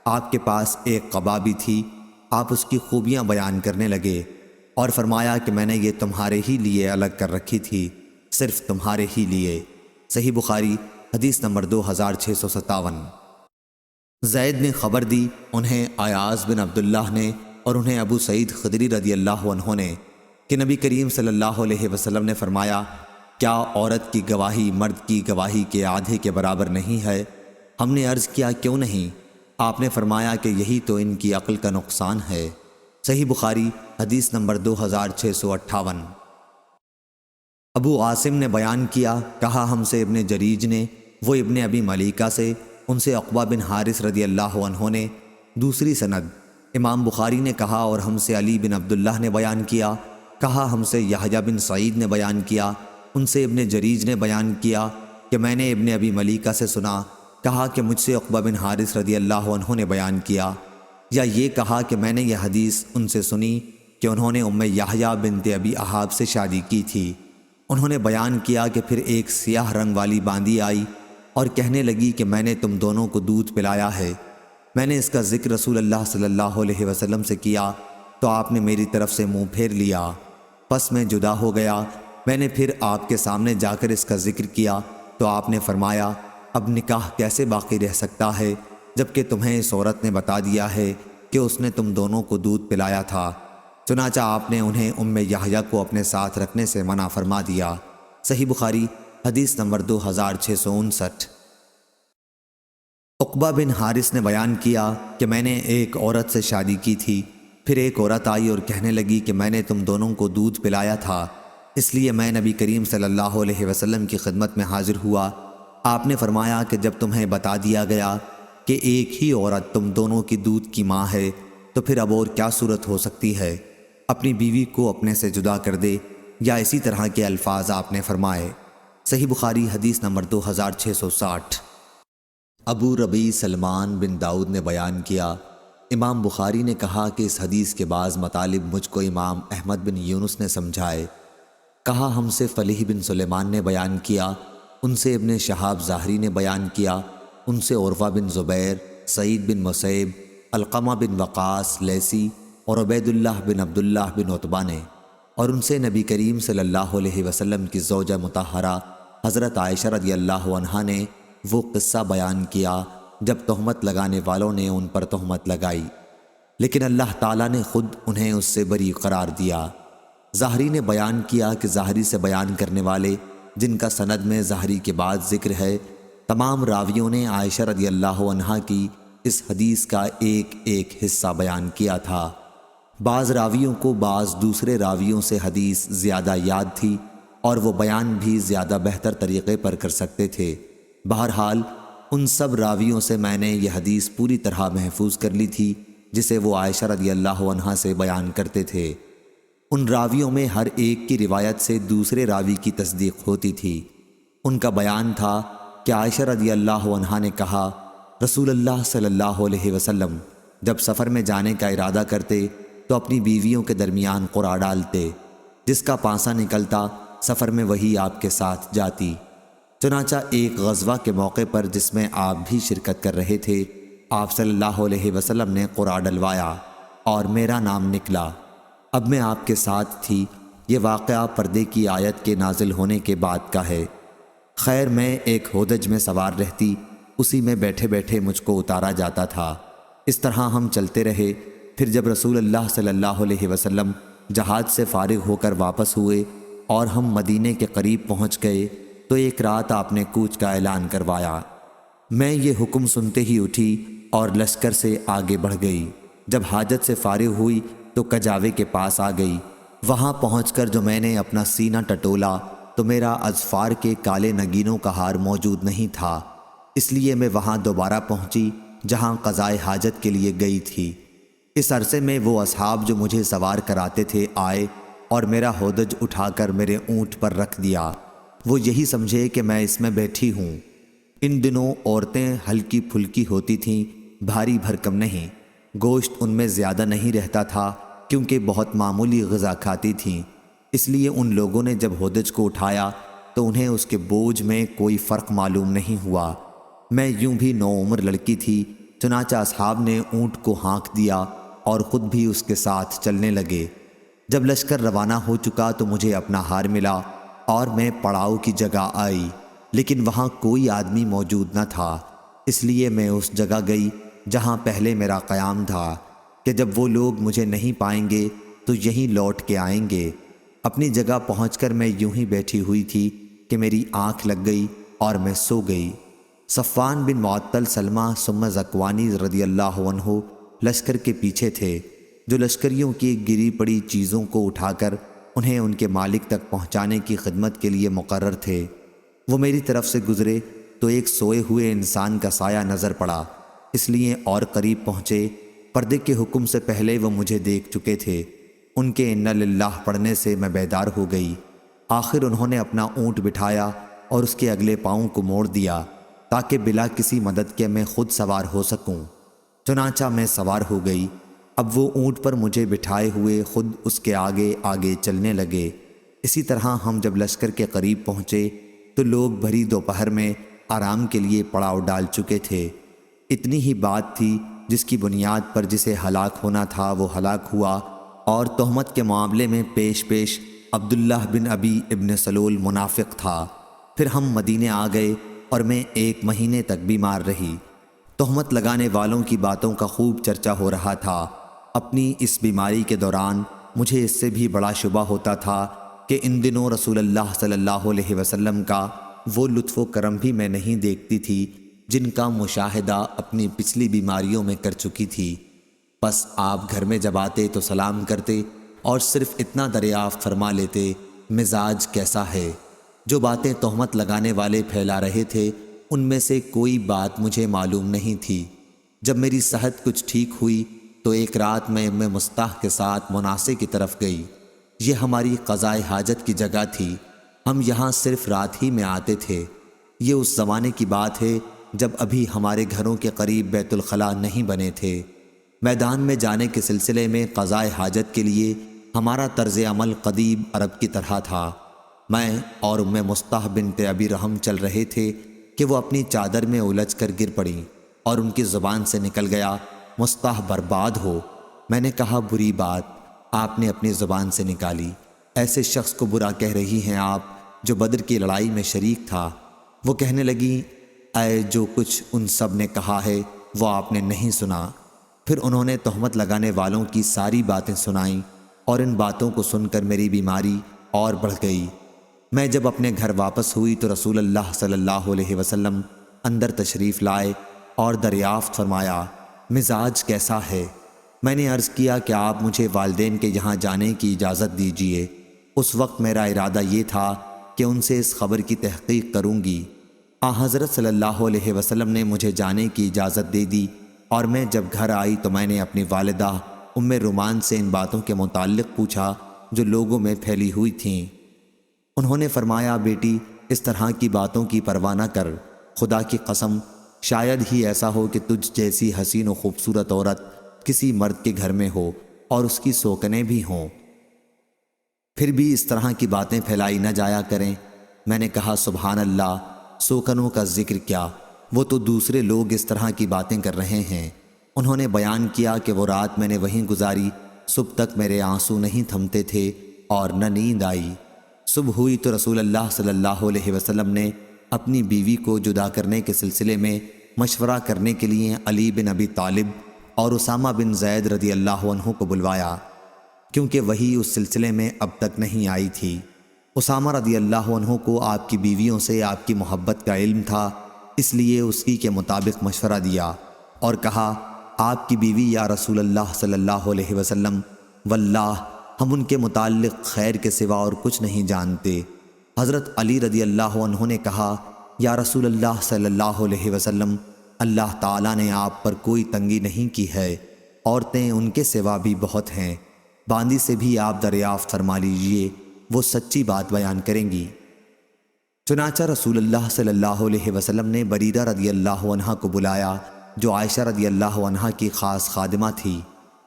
آپ کے پاس ایک قبا بھی تھی، آپ اس کی خوبیاں بیان کرنے لگے اور فرمایا کہ میں نے یہ تمہارے ہی لیے الگ کر رکھی تھی، صرف تمہارے ہی لیے۔ صحیح بخاری حدیث نمبر 2657۔ زید نے خبر دی، انہیں ایاز بن عبداللہ نے اور انہیں ابو سعید خدری رضی اللہ عنہ نے کہ نبی کریم صلی اللہ علیہ وسلم نے فرمایا، کیا عورت کی گواہی مرد کی گواہی کے آدھے کے برابر نہیں ہے؟ ہم نے عرض کیا، کیوں نہیں؟ آپ نے فرمایا کہ یہی تو ان کی عقل کا نقصان ہے۔ صحیح بخاری حدیث نمبر 2658۔ ابو عاصم نے بیان کیا، کہا ہم سے ابن جریج نے، وہ ابن ابی ملیکہ سے، ان سے عقبہ بن حارث رضی اللہ عنہ نے۔ دوسری سند امام بخاری نے کہا اور ہم سے علی بن عبداللہ نے بیان کیا، کہا ہم سے یحییٰ بن سعید نے بیان کیا، ان سے ابن جریج نے بیان کیا کہ میں نے ابن ابی ملیکہ سے سنا، کہا کہ مجھ سے عقبہ بن حارث رضی اللہ عنہ نے بیان کیا، یا یہ کہا کہ میں نے یہ حدیث ان سے سنی کہ انہوں نے ام یحییٰ بنت ابی احاب سے شادی کی تھی۔ انہوں نے بیان کیا کہ پھر ایک سیاہ رنگ والی باندی آئی اور کہنے لگی کہ میں نے تم دونوں کو دودھ پلایا ہے۔ میں نے اس کا ذکر رسول اللہ صلی اللہ علیہ وسلم سے کیا تو آپ نے میری طرف سے منہ پھیر لیا، پس میں جدا ہو گیا۔ میں نے پھر آپ کے سامنے جا کر اس کا ذکر کیا تو آپ نے فرمایا، اب نکاح کیسے باقی رہ سکتا ہے جبکہ تمہیں اس عورت نے بتا دیا ہے کہ اس نے تم دونوں کو دودھ پلایا تھا؟ چنانچہ آپ نے انہیں ام یحییٰ کو اپنے ساتھ رکھنے سے منع فرما دیا۔ صحیح بخاری حدیث نمبر 2659۔ عقبہ بن حارث نے بیان کیا کہ میں نے ایک عورت سے شادی کی تھی، پھر ایک عورت آئی اور کہنے لگی کہ میں نے تم دونوں کو دودھ پلایا تھا، اس لیے میں نبی کریم صلی اللہ علیہ وسلم کی خدمت میں حاضر ہوا۔ آپ نے فرمایا کہ جب تمہیں بتا دیا گیا کہ ایک ہی عورت تم دونوں کی دودھ کی ماں ہے تو پھر اب اور کیا صورت ہو سکتی ہے؟ اپنی بیوی کو اپنے سے جدا کر دے، یا اسی طرح کے الفاظ آپ نے فرمائے۔ صحیح بخاری حدیث نمبر 2660۔ ابو ربیع سلمان بن داؤد نے بیان کیا، امام بخاری نے کہا کہ اس حدیث کے بعض مطالب مجھ کو امام احمد بن یونس نے سمجھائے۔ کہا ہم سے فلیح بن سلیمان نے بیان کیا، ان سے ابن شہاب ظاہری نے بیان کیا، ان سے عروہ بن زبیر، سعید بن مسیب، علقمہ بن وقاص لیثی اور عبید اللہ بن عبداللہ بن عتبہ نے، اور ان سے نبی کریم صلی اللہ علیہ وسلم کی زوجہ مطہرہ حضرت عائشہ رضی اللہ عنہا نے وہ قصہ بیان کیا جب تہمت لگانے والوں نے ان پر تہمت لگائی، لیکن اللہ تعالیٰ نے خود انہیں اس سے بری قرار دیا۔ ظاہری نے بیان کیا کہ ظاہری سے بیان کرنے والے جن کا سند میں ظاہری کے بعد ذکر ہے، تمام راویوں نے عائشہ رضی اللہ عنہا کی اس حدیث کا ایک ایک حصہ بیان کیا تھا۔ بعض راویوں کو بعض دوسرے راویوں سے حدیث زیادہ یاد تھی اور وہ بیان بھی زیادہ بہتر طریقے پر کر سکتے تھے۔ بہرحال ان سب راویوں سے میں نے یہ حدیث پوری طرح محفوظ کر لی تھی جسے وہ عائشہ رضی اللہ عنہا سے بیان کرتے تھے۔ ان راویوں میں ہر ایک کی روایت سے دوسرے راوی کی تصدیق ہوتی تھی۔ ان کا بیان تھا کہ عائشہ رضی اللہ عنہا نے کہا، رسول اللہ صلی اللہ علیہ وسلم جب سفر میں جانے کا ارادہ کرتے تو اپنی بیویوں کے درمیان قرعہ ڈالتے، جس کا پانسا نکلتا سفر میں وہی آپ کے ساتھ جاتی۔ چنانچہ ایک غزوہ کے موقع پر جس میں آپ بھی شرکت کر رہے تھے، آپ صلی اللہ علیہ وسلم نے قرعہ ڈلوایا اور میرا نام نکلا۔ اب میں آپ کے ساتھ تھی۔ یہ واقعہ پردے کی آیت کے نازل ہونے کے بعد کا ہے۔ خیر میں ایک ہودج میں سوار رہتی، اسی میں بیٹھے بیٹھے مجھ کو اتارا جاتا تھا۔ اس طرح ہم چلتے رہے۔ پھر جب رسول اللہ صلی اللہ علیہ وسلم جہاد سے فارغ ہو کر واپس ہوئے اور ہم مدینے کے قریب پہنچ گئے تو ایک رات آپ نے کوچ کا اعلان کروایا۔ میں یہ حکم سنتے ہی اٹھی اور لشکر سے آگے بڑھ گئی۔ جب حاجت سے فارغ ہوئی تو کجاوے کے پاس آ گئی۔ وہاں پہنچ کر جو میں نے اپنا سینہ ٹٹولا تو میرا اظفار کے کالے نگینوں کا ہار موجود نہیں تھا، اس لیے میں وہاں دوبارہ پہنچی جہاں قضائے حاجت کے لیے گئی تھی۔ اس عرصے میں وہ اصحاب جو مجھے سوار کراتے تھے آئے اور میرا ہودج اٹھا کر میرے اونٹ پر رکھ دیا۔ وہ یہی سمجھے کہ میں اس میں بیٹھی ہوں۔ ان دنوں عورتیں ہلکی پھلکی ہوتی تھیں، بھاری بھرکم نہیں۔ گوشت ان میں زیادہ نہیں رہتا تھا کیونکہ بہت معمولی غذا کھاتی تھیں، اس لیے ان لوگوں نے جب ہودج کو اٹھایا تو انہیں اس کے بوجھ میں کوئی فرق معلوم نہیں ہوا۔ میں یوں بھی نوعمر لڑکی تھی، چنانچہ اصحاب نے اونٹ کو ہانک دیا اور خود بھی اس کے ساتھ چلنے لگے۔ جب لشکر روانہ ہو چکا تو مجھے اپنا ہار ملا اور میں پڑاؤ کی جگہ آئی، لیکن وہاں کوئی آدمی موجود نہ تھا، اس لیے میں اس جگہ گئی جہاں پہلے میرا قیام تھا کہ جب وہ لوگ مجھے نہیں پائیں گے تو یہیں لوٹ کے آئیں گے۔ اپنی جگہ پہنچ کر میں یوں ہی بیٹھی ہوئی تھی کہ میری آنکھ لگ گئی اور میں سو گئی۔ صفوان بن معطل سلمہ ثم ذکوانی رضی اللہ عنہ لشکر کے پیچھے تھے، جو لشکریوں کی گری پڑی چیزوں کو اٹھا کر انہیں ان کے مالک تک پہنچانے کی خدمت کے لیے مقرر تھے۔ وہ میری طرف سے گزرے تو ایک سوئے ہوئے انسان کا سایہ نظر پڑا، اس لیے اور قریب پہنچے۔ پردے کے حکم سے پہلے وہ مجھے دیکھ چکے تھے۔ ان کے انا للہ پڑھنے سے میں بیدار ہو گئی۔ آخر انہوں نے اپنا اونٹ بٹھایا اور اس کے اگلے پاؤں کو موڑ دیا تاکہ بلا کسی مدد کے میں خود سوار ہو سکوں۔ چنانچہ میں سوار ہو گئی۔ اب وہ اونٹ پر مجھے بٹھائے ہوئے خود اس کے آگے آگے چلنے لگے۔ اسی طرح ہم جب لشکر کے قریب پہنچے تو لوگ بھری دوپہر میں آرام کے لیے پڑاؤ ڈال چکے تھے۔ اتنی ہی بات تھی جس کی بنیاد پر جسے ہلاک ہونا تھا وہ ہلاک ہوا، اور تہمت کے معاملے میں پیش پیش عبداللہ بن ابی ابن سلول منافق تھا۔ پھر ہم مدینے آ گئے اور میں 1 مہینے تک بیمار رہی۔ تہمت لگانے والوں کی باتوں کا خوب چرچا ہو رہا تھا۔ اپنی اس بیماری کے دوران مجھے اس سے بھی بڑا شبہ ہوتا تھا کہ ان دنوں رسول اللہ صلی اللہ علیہ وسلم کا وہ لطف و کرم بھی میں نہیں دیکھتی تھی جن کا مشاہدہ اپنی پچھلی بیماریوں میں کر چکی تھی۔ پس آپ گھر میں جب آتے تو سلام کرتے اور صرف اتنا دریافت فرما لیتے، مزاج کیسا ہے؟ جو باتیں تہمت لگانے والے پھیلا رہے تھے ان میں سے کوئی بات مجھے معلوم نہیں تھی۔ جب میری صحت کچھ ٹھیک ہوئی تو ایک رات میں ام مستح کے ساتھ مناصے کی طرف گئی۔ یہ ہماری قضائے حاجت کی جگہ تھی، ہم یہاں صرف رات ہی میں آتے تھے۔ یہ اس زمانے کی بات ہے جب ابھی ہمارے گھروں کے قریب بیت الخلاء نہیں بنے تھے۔ میدان میں جانے کے سلسلے میں قضائے حاجت کے لیے ہمارا طرز عمل قدیم عرب کی طرح تھا۔ میں اور ام مستح بنت ابی رحم چل رہے تھے کہ وہ اپنی چادر میں الجھ کر گر پڑیں اور ان کی زبان سے نکل گیا، مستح برباد ہو۔ میں نے کہا، بری بات آپ نے اپنی زبان سے نکالی، ایسے شخص کو برا کہہ رہی ہیں آپ جو بدر کی لڑائی میں شریک تھا۔ وہ کہنے لگی، اے جو کچھ ان سب نے کہا ہے وہ آپ نے نہیں سنا۔ پھر انہوں نے تہمت لگانے والوں کی ساری باتیں سنائیں اور ان باتوں کو سن کر میری بیماری اور بڑھ گئی۔ میں جب اپنے گھر واپس ہوئی تو رسول اللہ صلی اللہ علیہ وسلم اندر تشریف لائے اور دریافت فرمایا، مزاج کیسا ہے؟ میں نے عرض کیا کہ آپ مجھے والدین کے یہاں جانے کی اجازت دیجیے۔ اس وقت میرا ارادہ یہ تھا کہ ان سے اس خبر کی تحقیق کروں گی۔ حضرت صلی اللہ علیہ وسلم نے مجھے جانے کی اجازت دے دی اور میں جب گھر آئی تو میں نے اپنی والدہ ام رومان سے ان باتوں کے متعلق پوچھا جو لوگوں میں پھیلی ہوئی تھیں۔ انہوں نے فرمایا، بیٹی اس طرح کی باتوں کی پرواہ نہ کر، خدا کی قسم شاید ہی ایسا ہو کہ تجھ جیسی حسین و خوبصورت عورت کسی مرد کے گھر میں ہو اور اس کی سوکنیں بھی ہوں، پھر بھی اس طرح کی باتیں پھیلائی نہ جایا کریں۔ میں نے کہا، سبحان اللہ، سوکنوں کا ذکر کیا، وہ تو دوسرے لوگ اس طرح کی باتیں کر رہے ہیں۔ انہوں نے بیان کیا کہ وہ رات میں نے وہیں گزاری، صبح تک میرے آنسو نہیں تھمتے تھے اور نہ نیند آئی۔ صبح ہوئی تو رسول اللہ صلی اللہ علیہ وسلم نے اپنی بیوی کو جدا کرنے کے سلسلے میں مشورہ کرنے کے لیے علی بن ابی طالب اور اسامہ بن زید رضی اللہ عنہ کو بلوایا، کیونکہ وہی اس سلسلے میں اب تک نہیں آئی تھی۔ اسامہ رضی اللہ عنہ کو آپ کی بیویوں سے آپ کی محبت کا علم تھا، اس لیے اس کی کے مطابق مشورہ دیا اور کہا، آپ کی بیوی یا رسول اللہ صلی اللہ علیہ وسلم، واللہ ہم ان کے متعلق خیر کے سوا اور کچھ نہیں جانتے۔ حضرت علی رضی اللہ عنہ نے کہا، یا رسول اللہ صلی اللہ علیہ وسلم، اللہ تعالیٰ نے آپ پر کوئی تنگی نہیں کی ہے، عورتیں ان کے سوا بھی بہت ہیں، باندی سے بھی آپ دریافت فرما لیجئے، وہ سچی بات بیان کریں گی۔ چنانچہ رسول اللہ صلی اللہ علیہ وسلم نے بریرہ رضی اللہ عنہ کو بلایا جو عائشہ رضی اللہ عنہ کی خاص خادمہ تھی،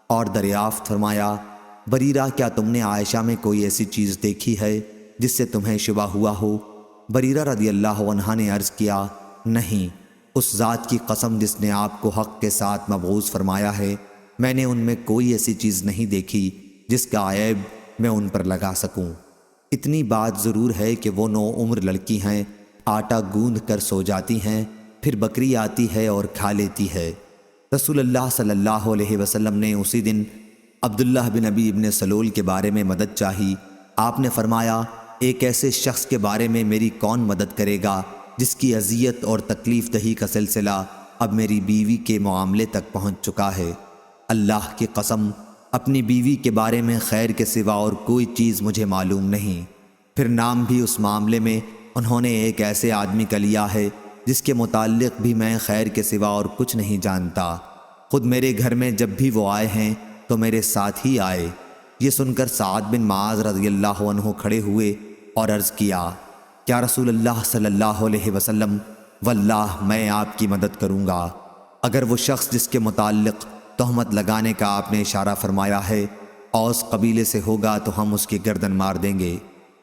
اور دریافت فرمایا، بریرہ کیا تم نے عائشہ میں کوئی ایسی چیز دیکھی ہے جس سے تمہیں شبہ ہوا ہو؟ بریرہ رضی اللہ عنہ نے عرض کیا، نہیں، اس ذات کی قسم جس نے آپ کو حق کے ساتھ مبعوث فرمایا ہے، میں نے ان میں کوئی ایسی چیز نہیں دیکھی جس کا عیب میں ان پر لگا سکوں۔ اتنی بات ضرور ہے کہ وہ 9 عمر لڑکی ہیں، آٹا گوندھ کر سو جاتی ہیں، پھر بکری آتی ہے اور کھا لیتی ہے۔ رسول اللہ صلی اللہ علیہ وسلم نے اسی دن عبداللہ بن ابی ابن سلول کے بارے میں مدد چاہی۔ آپ نے فرمایا، ایک ایسے شخص کے بارے میں میری کون مدد کرے گا جس کی اذیت اور تکلیف دہی کا سلسلہ اب میری بیوی کے معاملے تک پہنچ چکا ہے۔ اللہ کی قسم، اپنی بیوی کے بارے میں خیر کے سوا اور کوئی چیز مجھے معلوم نہیں۔ پھر نام بھی اس معاملے میں انہوں نے ایک ایسے آدمی کا لیا ہے جس کے متعلق بھی میں خیر کے سوا اور کچھ نہیں جانتا۔ خود میرے گھر میں جب بھی وہ آئے ہیں تو میرے ساتھ ہی آئے۔ یہ سن کر سعد بن معاذ رضی اللہ عنہ کھڑے ہوئے اور عرض کیا، کیا رسول اللہ صلی اللہ علیہ وسلم، واللہ میں آپ کی مدد کروں گا۔ اگر وہ شخص جس کے متعلق تہمت لگانے کا آپ نے اشارہ فرمایا ہے اوس قبیلے سے ہوگا تو ہم اس کی گردن مار دیں گے،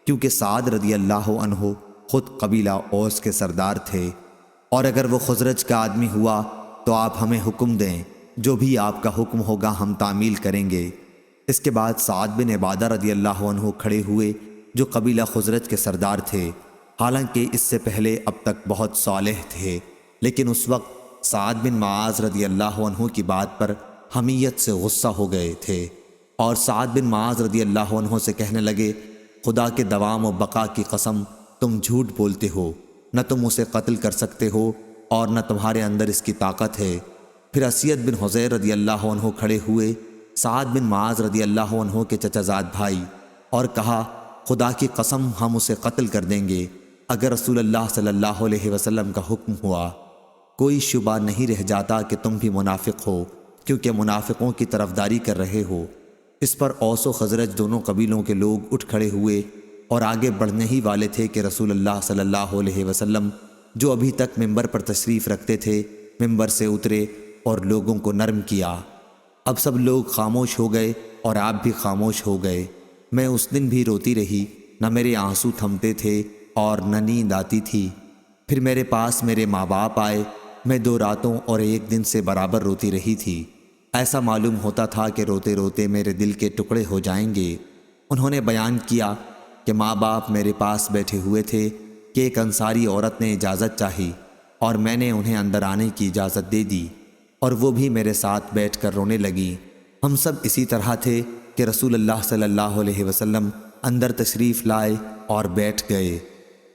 کیونکہ سعد رضی اللہ عنہ خود قبیلہ اوس کے سردار تھے، اور اگر وہ خزرج کا آدمی ہوا تو آپ ہمیں حکم دیں، جو بھی آپ کا حکم ہوگا ہم تعمیل کریں گے۔ اس کے بعد سعد بن عبادہ رضی اللہ عنہ کھڑے ہوئے جو قبیلہ خزرج کے سردار تھے، حالانکہ اس سے پہلے اب تک بہت صالح تھے، لیکن اس وقت سعد بن معاذ رضی اللہ عنہ کی بات پر حمیت سے غصہ ہو گئے تھے، اور سعد بن معاذ رضی اللہ عنہ سے کہنے لگے، خدا کے دوام و بقا کی قسم، تم جھوٹ بولتے ہو، نہ تم اسے قتل کر سکتے ہو اور نہ تمہارے اندر اس کی طاقت ہے۔ پھر اسید بن حذیر رضی اللہ عنہ کھڑے ہوئے، سعد بن معاذ رضی اللہ عنہ کے چچا زاد بھائی، اور کہا خدا کی قسم ہم اسے قتل کر دیں گے اگر رسول اللہ صلی اللہ علیہ وسلم کا حکم ہوا۔ کوئی شبہ نہیں رہ جاتا کہ تم بھی منافق ہو، کیونکہ منافقوں کی طرفداری کر رہے ہو۔ اس پر اوس و خزرج دونوں قبیلوں کے لوگ اٹھ کھڑے ہوئے اور آگے بڑھنے ہی والے تھے کہ رسول اللہ صلی اللہ علیہ وسلم جو ابھی تک ممبر پر تشریف رکھتے تھے ممبر سے اترے اور لوگوں کو نرم کیا۔ اب سب لوگ خاموش ہو گئے اور آپ بھی خاموش ہو گئے۔ میں اس دن بھی روتی رہی، نہ میرے آنسو تھمتے تھے اور نہ نیند آتی تھی۔ پھر میرے پاس میرے ماں باپ آئے، میں 2 راتوں اور 1 دن سے برابر روتی رہی تھی۔ ایسا معلوم ہوتا تھا کہ روتے روتے میرے دل کے ٹکڑے ہو جائیں گے۔ انہوں نے بیان کیا کہ ماں باپ میرے پاس بیٹھے ہوئے تھے کہ ایک انصاری عورت نے اجازت چاہی اور میں نے انہیں اندر آنے کی اجازت دے دی، اور وہ بھی میرے ساتھ بیٹھ کر رونے لگیں۔ ہم سب اسی طرح تھے کہ رسول اللہ صلی اللہ علیہ وسلم اندر تشریف لائے اور بیٹھ گئے۔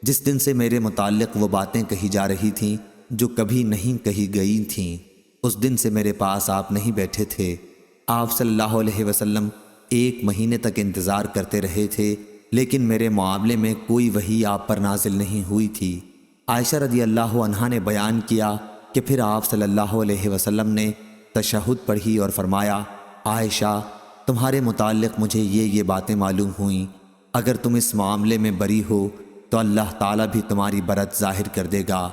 جس دن سے میرے متعلق وہ باتیں کہی جا رہی تھیں جو کبھی نہیں کہی گئی تھیں، اس دن سے میرے پاس آپ نہیں بیٹھے تھے۔ آپ صلی اللہ علیہ وسلم 1 مہینے تک انتظار کرتے رہے تھے، لیکن میرے معاملے میں کوئی وحی آپ پر نازل نہیں ہوئی تھی۔ عائشہ رضی اللہ عنہا نے بیان کیا کہ پھر آپ صلی اللہ علیہ وسلم نے تشہد پڑھی اور فرمایا، عائشہ تمہارے متعلق مجھے یہ باتیں معلوم ہوئیں، اگر تم اس معاملے میں بری ہو تو اللہ تعالیٰ بھی تمہاری برت ظاہر کر دے گا،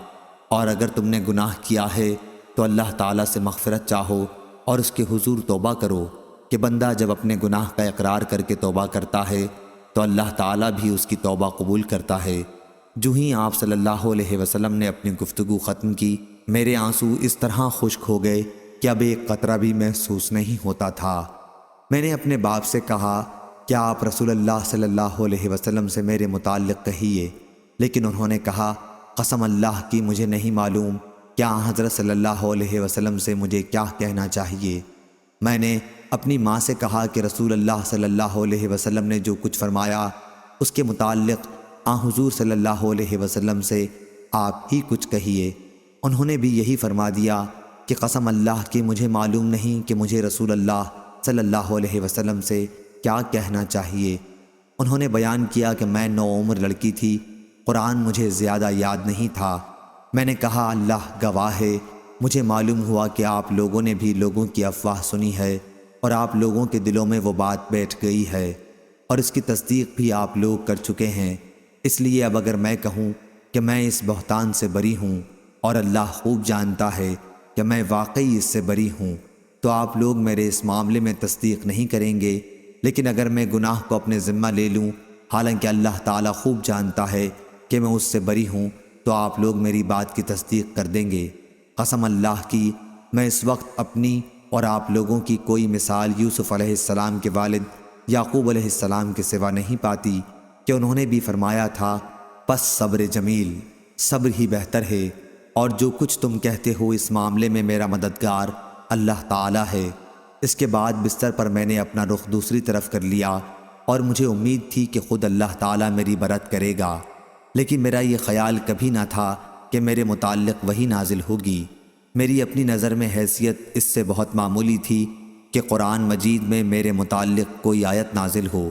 اور اگر تم نے گناہ کیا ہے تو اللہ تعالیٰ سے مغفرت چاہو اور اس کے حضور توبہ کرو، کہ بندہ جب اپنے گناہ کا اقرار کر کے توبہ کرتا ہے تو اللہ تعالیٰ بھی اس کی توبہ قبول کرتا ہے۔ جو ہی آپ صلی اللہ علیہ وسلم نے اپنی گفتگو ختم کی، میرے آنسو اس طرح خشک ہو گئے کہ اب ایک قطرہ بھی محسوس نہیں ہوتا تھا۔ میں نے اپنے باپ سے کہا کہ آپ رسول اللہ صلی اللہ علیہ وسلم سے میرے متعلق کہیے، لیکن انہوں نے کہا قسم اللہ کی مجھے نہیں معلوم کیا حضرت صلی اللہ علیہ وسلم سے مجھے کیا کہنا چاہیے۔ میں نے اپنی ماں سے کہا کہ رسول اللہ صلی اللہ علیہ وسلم نے جو کچھ فرمایا اس کے متعلق حضور صلی اللہ علیہ وسلم سے آپ ہی کچھ کہیے۔ انہوں نے بھی یہی فرما دیا کہ قسم اللہ کی مجھے معلوم نہیں کہ مجھے رسول اللہ صلی اللہ علیہ وسلم سے کیا کہنا چاہیے۔ انہوں نے بیان کیا کہ میں نوعمر لڑکی تھی، قرآن مجھے زیادہ یاد نہیں تھا۔ میں نے کہا اللہ گواہ ہے، مجھے معلوم ہوا کہ آپ لوگوں نے بھی لوگوں کی افواہ سنی ہے اور آپ لوگوں کے دلوں میں وہ بات بیٹھ گئی ہے، اور اس کی تصدیق بھی آپ لوگ کر چکے ہیں۔ اس لیے اب اگر میں کہوں کہ میں اس بہتان سے بری ہوں، اور اللہ خوب جانتا ہے کہ میں واقعی اس سے بری ہوں، تو آپ لوگ میرے اس معاملے میں تصدیق نہیں کریں گے۔ لیکن اگر میں گناہ کو اپنے ذمہ لے لوں، حالانکہ اللہ تعالیٰ خوب جانتا ہے کہ میں اس سے بری ہوں، تو آپ لوگ میری بات کی تصدیق کر دیں گے۔ قسم اللہ کی میں اس وقت اپنی اور آپ لوگوں کی کوئی مثال یوسف علیہ السلام کے والد یعقوب علیہ السلام کے سوا نہیں پاتی کہ انہوں نے بھی فرمایا تھا پس صبر جمیل، صبر ہی بہتر ہے، اور جو کچھ تم کہتے ہو اس معاملے میں میرا مددگار اللہ تعالیٰ ہے۔ اس کے بعد بستر پر میں نے اپنا رخ دوسری طرف کر لیا، اور مجھے امید تھی کہ خود اللہ تعالیٰ میری برت کرے گا، لیکن میرا یہ خیال کبھی نہ تھا کہ میرے متعلق وہی نازل ہوگی۔ میری اپنی نظر میں حیثیت اس سے بہت معمولی تھی کہ قرآن مجید میں میرے متعلق کوئی آیت نازل ہو۔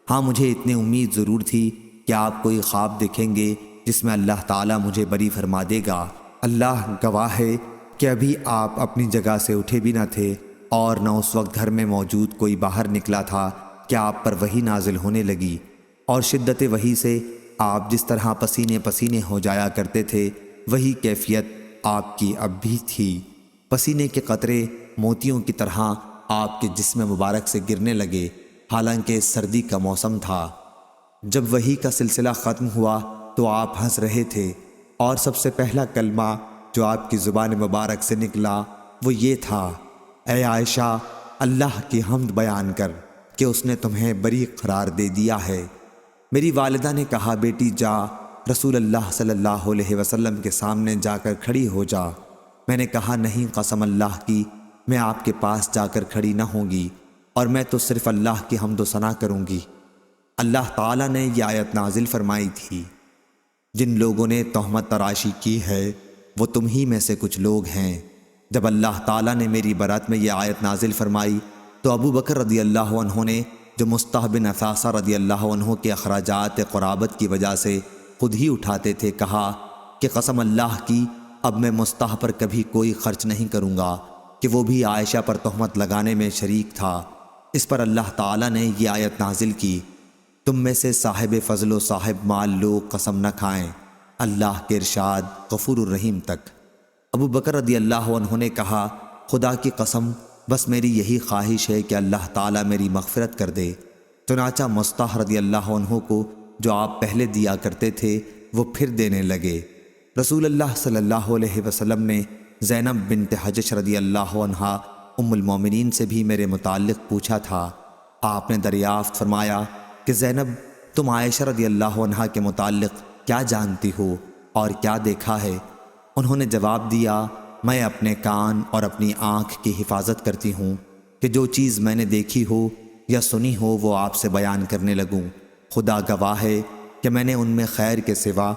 ہاں مجھے اتنی امید ضرور تھی کہ آپ کوئی خواب دیکھیں گے جس میں اللہ تعالیٰ مجھے بری فرما دے گا۔ اللہ گواہ ہے کہ ابھی آپ اپنی جگہ سے اٹھے بھی نہ تھے، اور نہ اس وقت گھر میں موجود کوئی باہر نکلا تھا کہ آپ پر وحی نازل ہونے لگی، اور شدت وحی سے آپ جس طرح پسینے پسینے ہو جایا کرتے تھے وہی کیفیت آپ کی اب بھی تھی۔ پسینے کے قطرے موتیوں کی طرح آپ کے جسم مبارک سے گرنے لگے، حالانکہ سردی کا موسم تھا۔ جب وحی کا سلسلہ ختم ہوا تو آپ ہنس رہے تھے، اور سب سے پہلا کلمہ جو آپ کی زبان مبارک سے نکلا وہ یہ تھا، اے عائشہ اللہ کی حمد بیان کر کہ اس نے تمہیں بری قرار دے دیا ہے۔ میری والدہ نے کہا بیٹی جا، رسول اللہ صلی اللہ علیہ وسلم کے سامنے جا کر کھڑی ہو جا۔ میں نے کہا نہیں، قسم اللہ کی میں آپ کے پاس جا کر کھڑی نہ ہوں گی، اور میں تو صرف اللہ کی حمد و ثنا کروں گی۔ اللہ تعالیٰ نے یہ آیت نازل فرمائی تھی، جن لوگوں نے تہمت تراشی کی ہے وہ تم ہی میں سے کچھ لوگ ہیں۔ جب اللہ تعالیٰ نے میری برات میں یہ آیت نازل فرمائی تو ابو بکر رضی اللہ عنہ نے، جو مصطح بن اثاثہ رضی اللہ عنہ کے اخراجات قرابت کی وجہ سے خود ہی اٹھاتے تھے، کہا کہ قسم اللہ کی اب میں مصطح پر کبھی کوئی خرچ نہیں کروں گا کہ وہ بھی عائشہ پر تہمت لگانے میں شریک تھا۔ اس پر اللہ تعالیٰ نے یہ آیت نازل کی، تم میں سے صاحب فضل و صاحب مال لوگ قسم نہ کھائیں، اللہ کے ارشاد غفور الرحیم تک۔ ابو بکر رضی اللہ عنہ نے کہا، خدا کی قسم بس میری یہی خواہش ہے کہ اللہ تعالیٰ میری مغفرت کر دے۔ چنانچہ مصطح رضی اللہ عنہ کو جو آپ پہلے دیا کرتے تھے وہ پھر دینے لگے۔ رسول اللہ صلی اللہ علیہ وسلم نے زینب بنت حجش رضی اللہ عنہا ام المومنین سے بھی میرے متعلق پوچھا تھا۔ آپ نے دریافت فرمایا کہ زینب، تم عائشہ رضی اللہ عنہا کے متعلق کیا جانتی ہو اور کیا دیکھا ہے؟ انہوں نے جواب دیا، میں اپنے کان اور اپنی آنکھ کی حفاظت کرتی ہوں کہ جو چیز میں نے دیکھی ہو یا سنی ہو وہ آپ سے بیان کرنے لگوں۔ خدا گواہ ہے کہ میں نے ان میں خیر کے سوا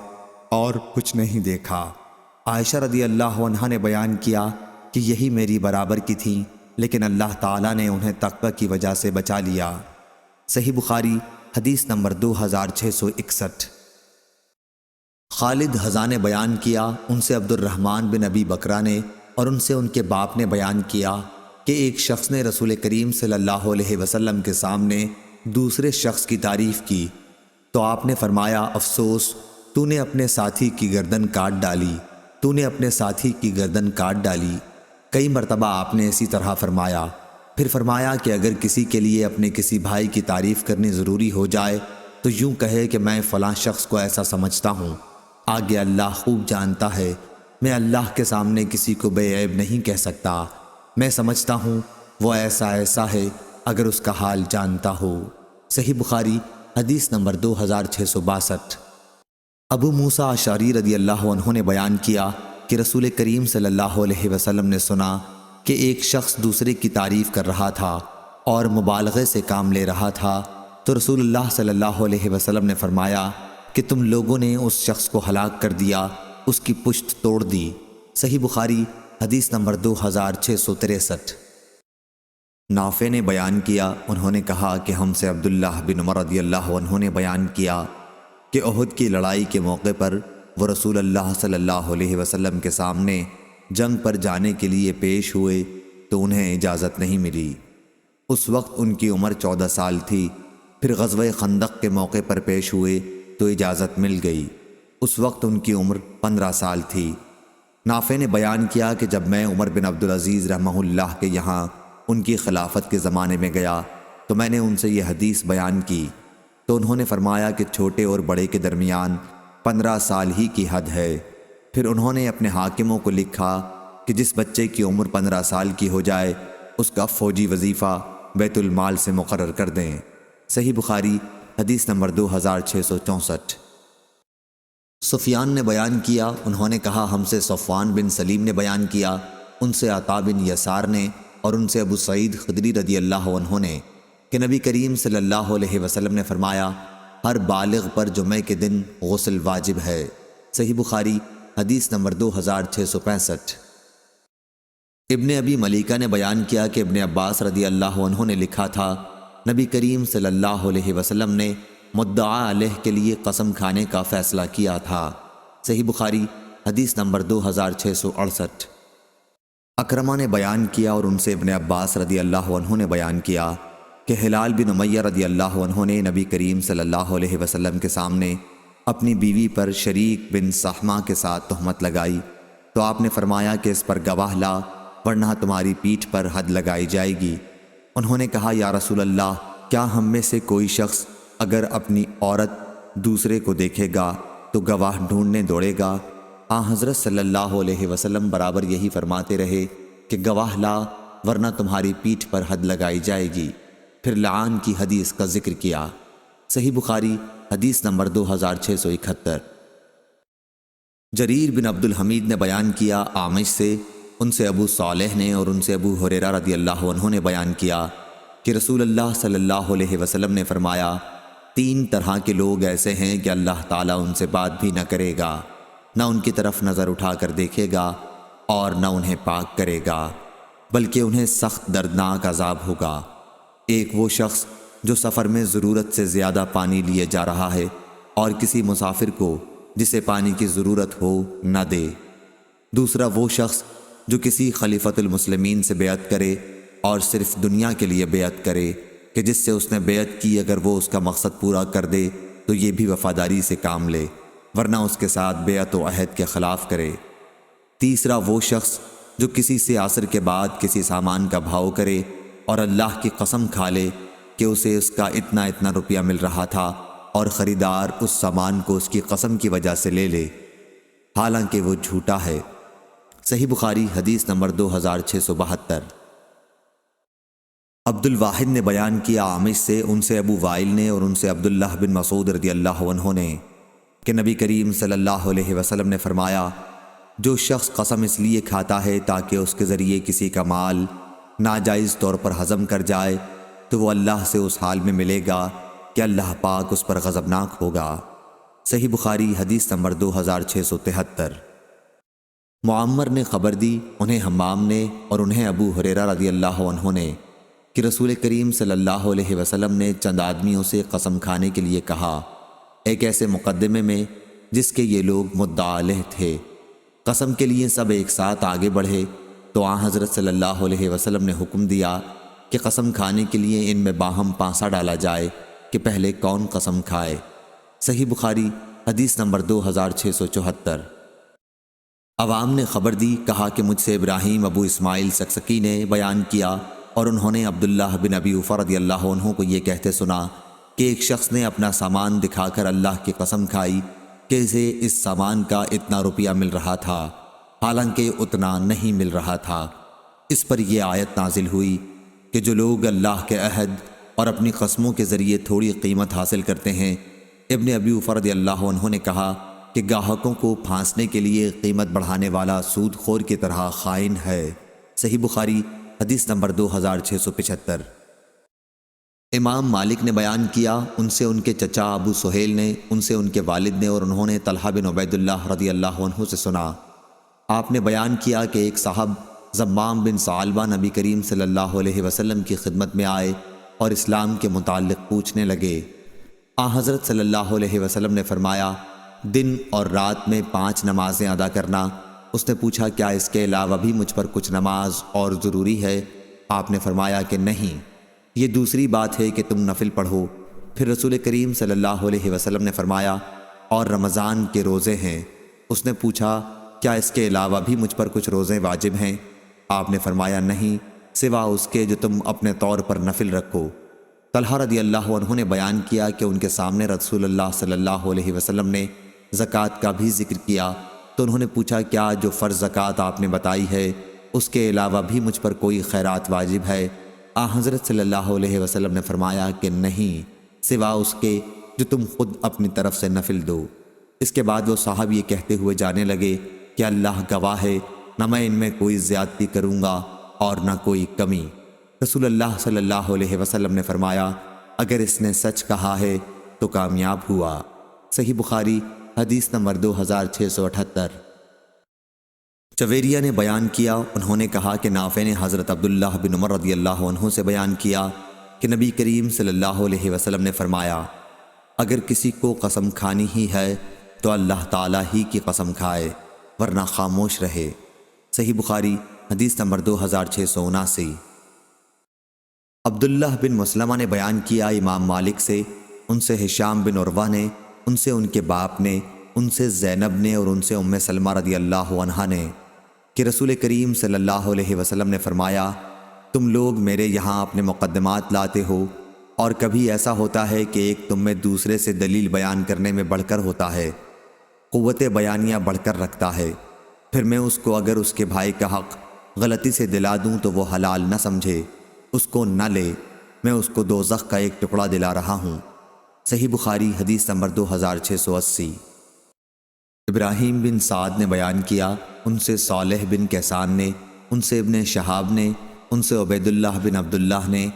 اور کچھ نہیں دیکھا۔ عائشہ رضی اللہ عنہا نے بیان کیا کہ یہی میری برابر کی تھیں، لیکن اللہ تعالیٰ نے انہیں تقوی کی وجہ سے بچا لیا۔ صحیح بخاری حدیث نمبر 2661۔ خالد حذا نے بیان کیا، ان سے عبد الرحمن بن ابی بکرہ نے اور ان سے ان کے باپ نے بیان کیا کہ ایک شخص نے رسول کریم صلی اللہ علیہ وسلم کے سامنے دوسرے شخص کی تعریف کی تو آپ نے فرمایا، افسوس، تو نے اپنے ساتھی کی گردن کاٹ ڈالی، تو نے اپنے ساتھی کی گردن کاٹ ڈالی۔ کئی مرتبہ آپ نے اسی طرح فرمایا۔ پھر فرمایا کہ اگر کسی کے لیے اپنے کسی بھائی کی تعریف کرنی ضروری ہو جائے تو یوں کہے کہ میں فلاں شخص کو ایسا سمجھتا ہوں، آگے اللہ خوب جانتا ہے، میں اللہ کے سامنے کسی کو بے عیب نہیں کہہ سکتا، میں سمجھتا ہوں وہ ایسا ہے اگر اس کا حال جانتا ہو۔ صحیح بخاری حدیث نمبر 2662۔ ابو موسیٰ اشعری رضی اللہ عنہ نے بیان کیا کہ رسول کریم صلی اللہ علیہ وسلم نے سنا کہ ایک شخص دوسرے کی تعریف کر رہا تھا اور مبالغے سے کام لے رہا تھا، تو رسول اللہ صلی اللہ علیہ وسلم نے فرمایا کہ تم لوگوں نے اس شخص کو ہلاک کر دیا، اس کی پشت توڑ دی۔ صحیح بخاری حدیث نمبر 2663۔ نافع نے بیان کیا، انہوں نے کہا کہ ہم سے عبداللہ بن عمر رضی اللہ عنہ نے بیان کیا کہ احد کی لڑائی کے موقع پر وہ رسول اللہ صلی اللہ علیہ وسلم کے سامنے جنگ پر جانے کے لیے پیش ہوئے تو انہیں اجازت نہیں ملی۔ اس وقت ان کی عمر 14 سال تھی۔ پھر غزوہ خندق کے موقع پر پیش ہوئے تو اجازت مل گئی۔ اس وقت ان کی عمر 15 سال تھی۔ نافع نے بیان کیا کہ جب میں عمر بن عبدالعزیز رحمہ اللہ کے یہاں ان کی خلافت کے زمانے میں گیا تو میں نے ان سے یہ حدیث بیان کی تو انہوں نے فرمایا کہ چھوٹے اور بڑے کے درمیان 15 سال ہی کی حد ہے۔ پھر انہوں نے اپنے حاکموں کو لکھا کہ جس بچے کی عمر 15 سال کی ہو جائے اس کا فوجی وظیفہ بیت المال سے مقرر کر دیں۔ صحیح بخاری حدیث نمبر 2664۔ سفیان نے بیان کیا، انہوں نے کہا ہم سے صفوان بن سلیم نے بیان کیا، ان سے عطا بن یسار نے اور ان سے ابو سعید خدری رضی اللہ عنہ نے کہ نبی کریم صلی اللہ علیہ وسلم نے فرمایا، ہر بالغ پر جمعہ کے دن غسل واجب ہے۔ صحیح بخاری حدیث نمبر 2665۔ ابن ابی ملیکہ نے بیان کیا کہ ابن عباس رضی اللہ عنہ نے لکھا تھا، نبی کریم صلی اللہ علیہ وسلم نے مدعا علیہ کے لیے قسم کھانے کا فیصلہ کیا تھا۔ صحیح بخاری حدیث نمبر 2668۔ اکرمہ نے بیان کیا اور ان سے ابن عباس رضی اللہ عنہ نے بیان کیا کہ ہلال بن امیہ رضی اللہ عنہ نے نبی کریم صلی اللہ علیہ وسلم کے سامنے اپنی بیوی پر شریک بن صحمہ کے ساتھ تہمت لگائی تو آپ نے فرمایا کہ اس پر گواہ لا ورنہ تمہاری پیٹھ پر حد لگائی جائے گی۔ انہوں نے کہا، یا رسول اللہ، کیا ہم میں سے کوئی شخص اگر اپنی عورت دوسرے کو دیکھے گا تو گواہ ڈھونڈنے دوڑے گا؟ حضرت صلی اللہ علیہ وسلم برابر یہی فرماتے رہے کہ گواہ لا ورنہ تمہاری پیٹھ پر حد لگائی جائے گی۔ پھر لعان کی حدیث کا ذکر کیا۔ صحیح بخاری حدیث نمبر 2671۔ جریر بن عبد الحمید نے بیان کیا اعمش سے، ان سے ابو صالح نے اور ان سے ابو ہریرہ رضی اللہ عنہ نے بیان کیا کہ رسول اللہ صلی اللہ علیہ وسلم نے فرمایا، 3 طرح کے لوگ ایسے ہیں کہ اللہ تعالیٰ ان سے بات بھی نہ کرے گا۔ نہ ان کی طرف نظر اٹھا کر دیکھے گا اور نہ انہیں پاک کرے گا، بلکہ انہیں سخت دردناک عذاب ہوگا۔ ایک وہ شخص جو سفر میں ضرورت سے زیادہ پانی لیے جا رہا ہے اور کسی مسافر کو جسے پانی کی ضرورت ہو نہ دے۔ دوسرا وہ شخص جو کسی خلیفۃ المسلمین سے بیعت کرے اور صرف دنیا کے لیے بیعت کرے کہ جس سے اس نے بیعت کی اگر وہ اس کا مقصد پورا کر دے تو یہ بھی وفاداری سے کام لے، ورنہ اس کے ساتھ بیعت و عہد کے خلاف کرے۔ تیسرا وہ شخص جو کسی سے عصر کے بعد کسی سامان کا بھاؤ کرے اور اللہ کی قسم کھا لے کہ اسے اس کا اتنا اتنا روپیہ مل رہا تھا اور خریدار اس سامان کو اس کی قسم کی وجہ سے لے لے، حالانکہ وہ جھوٹا ہے۔ صحیح بخاری حدیث نمبر 2672۔ عبد الواحد نے بیان کیا عامش سے، ان سے ابو وائل نے اور ان سے عبداللہ بن مسعود رضی اللہ عنہ نے کہ نبی کریم صلی اللہ علیہ وسلم نے فرمایا، جو شخص قسم اس لیے کھاتا ہے تاکہ اس کے ذریعے کسی کا مال ناجائز طور پر ہضم کر جائے تو وہ اللہ سے اس حال میں ملے گا کہ اللہ پاک اس پر غضبناک ہوگا۔ صحیح بخاری حدیث نمبر 2673۔ معمر نے خبر دی، انہیں حمام نے اور انہیں ابو ہریرہ رضی اللہ عنہ نے کہ رسول کریم صلی اللہ علیہ وسلم نے چند آدمیوں سے قسم کھانے کے لیے کہا، ایک ایسے مقدمے میں جس کے یہ لوگ مدعا علیہ تھے۔ قسم کے لیے سب ایک ساتھ آگے بڑھے تو آن حضرت صلی اللہ علیہ وسلم نے حکم دیا کہ قسم کھانے کے لیے ان میں باہم پانسا ڈالا جائے کہ پہلے کون قسم کھائے۔ صحیح بخاری حدیث نمبر 2674۔ عوام نے خبر دی، کہا کہ مجھ سے ابراہیم ابو اسماعیل سکسکی نے بیان کیا اور انہوں نے عبداللہ بن ابی اوفا رضی اللہ عنہ کو یہ کہتے سنا کہ ایک شخص نے اپنا سامان دکھا کر اللہ کی قسم کھائی کہ اسے اس سامان کا اتنا روپیہ مل رہا تھا، حالانکہ اتنا نہیں مل رہا تھا۔ اس پر یہ آیت نازل ہوئی کہ جو لوگ اللہ کے عہد اور اپنی قسموں کے ذریعے تھوڑی قیمت حاصل کرتے ہیں، ابن ابی اوفا رضی اللہ عنہ نے کہا کہ گاہکوں کو پھانسنے کے لیے قیمت بڑھانے والا سود خور کی طرح خائن ہے۔ صحیح بخاری حدیث نمبر 2675۔ امام مالک نے بیان کیا، ان سے ان کے چچا ابو سہیل نے، ان سے ان کے والد نے اور انہوں نے طلحہ بن عبید اللہ رضی اللہ عنہ سے سنا، آپ نے بیان کیا کہ ایک صاحب زمام بن ثعلبہ نبی کریم صلی اللہ علیہ وسلم کی خدمت میں آئے اور اسلام کے متعلق پوچھنے لگے۔ حضرت صلی اللہ علیہ وسلم نے فرمایا، دن اور رات میں 5 نمازیں ادا کرنا۔ اس نے پوچھا، کیا اس کے علاوہ بھی مجھ پر کچھ نماز اور ضروری ہے؟ آپ نے فرمایا کہ نہیں، یہ دوسری بات ہے کہ تم نفل پڑھو۔ پھر رسول کریم صلی اللہ علیہ وسلم نے فرمایا، اور رمضان کے روزے ہیں۔ اس نے پوچھا، کیا اس کے علاوہ بھی مجھ پر کچھ روزے واجب ہیں؟ آپ نے فرمایا نہیں، سوا اس کے جو تم اپنے طور پر نفل رکھو۔ طلحہ رضی اللہ عنہ نے بیان کیا کہ ان کے سامنے رسول اللہ صلی اللہ علیہ وسلم نے زکوٰۃ کا بھی ذکر کیا تو انہوں نے پوچھا، کیا جو فرض زکوٰۃ آپ نے بتائی ہے اس کے علاوہ بھی مجھ پر کوئی خیرات واجب ہے؟ حضرت صلی اللہ علیہ وسلم نے فرمایا کہ نہیں، سوا اس کے جو تم خود اپنی طرف سے نفل دو۔ اس کے بعد وہ صاحب یہ کہتے ہوئے جانے لگے کہ اللہ گواہ ہے، نہ میں ان میں کوئی زیادتی کروں گا اور نہ کوئی کمی۔ رسول اللہ صلی اللہ علیہ وسلم نے فرمایا، اگر اس نے سچ کہا ہے تو کامیاب ہوا۔ صحیح بخاری حدیث نمبر 2678۔ چویریہ نے بیان کیا، انہوں نے کہا کہ نافع نے حضرت عبداللہ بن عمر رضی اللہ عنہ سے بیان کیا کہ نبی کریم صلی اللہ علیہ وسلم نے فرمایا، اگر کسی کو قسم کھانی ہی ہے تو اللہ تعالیٰ ہی کی قسم کھائے، ورنہ خاموش رہے۔ صحیح بخاری حدیث نمبر 2679۔ عبداللہ بن مسلمہ نے بیان کیا امام مالک سے، ان سے ہشام بن عروہ نے، ان سے ان کے باپ نے، ان سے زینب نے اور ان سے ام سلمہ رضی اللہ عنہا نے کہ رسول کریم صلی اللہ علیہ وسلم نے فرمایا، تم لوگ میرے یہاں اپنے مقدمات لاتے ہو اور کبھی ایسا ہوتا ہے کہ ایک تم میں دوسرے سے دلیل بیان کرنے میں بڑھ کر ہوتا ہے، قوت بیانیہ بڑھ کر رکھتا ہے، پھر میں اس کو اگر اس کے بھائی کا حق غلطی سے دلا دوں تو وہ حلال نہ سمجھے، اس کو نہ لے، میں اس کو دوزخ کا ایک ٹکڑا دلا رہا ہوں۔ صحیح بخاری حدیث نمبر 2680۔ ابراہیم بن سعد نے بیان کیا، ان سے صالح بن کیسان نے، ان سے ابن شہاب نے، ان سے عبید اللہ بن عبداللہ نے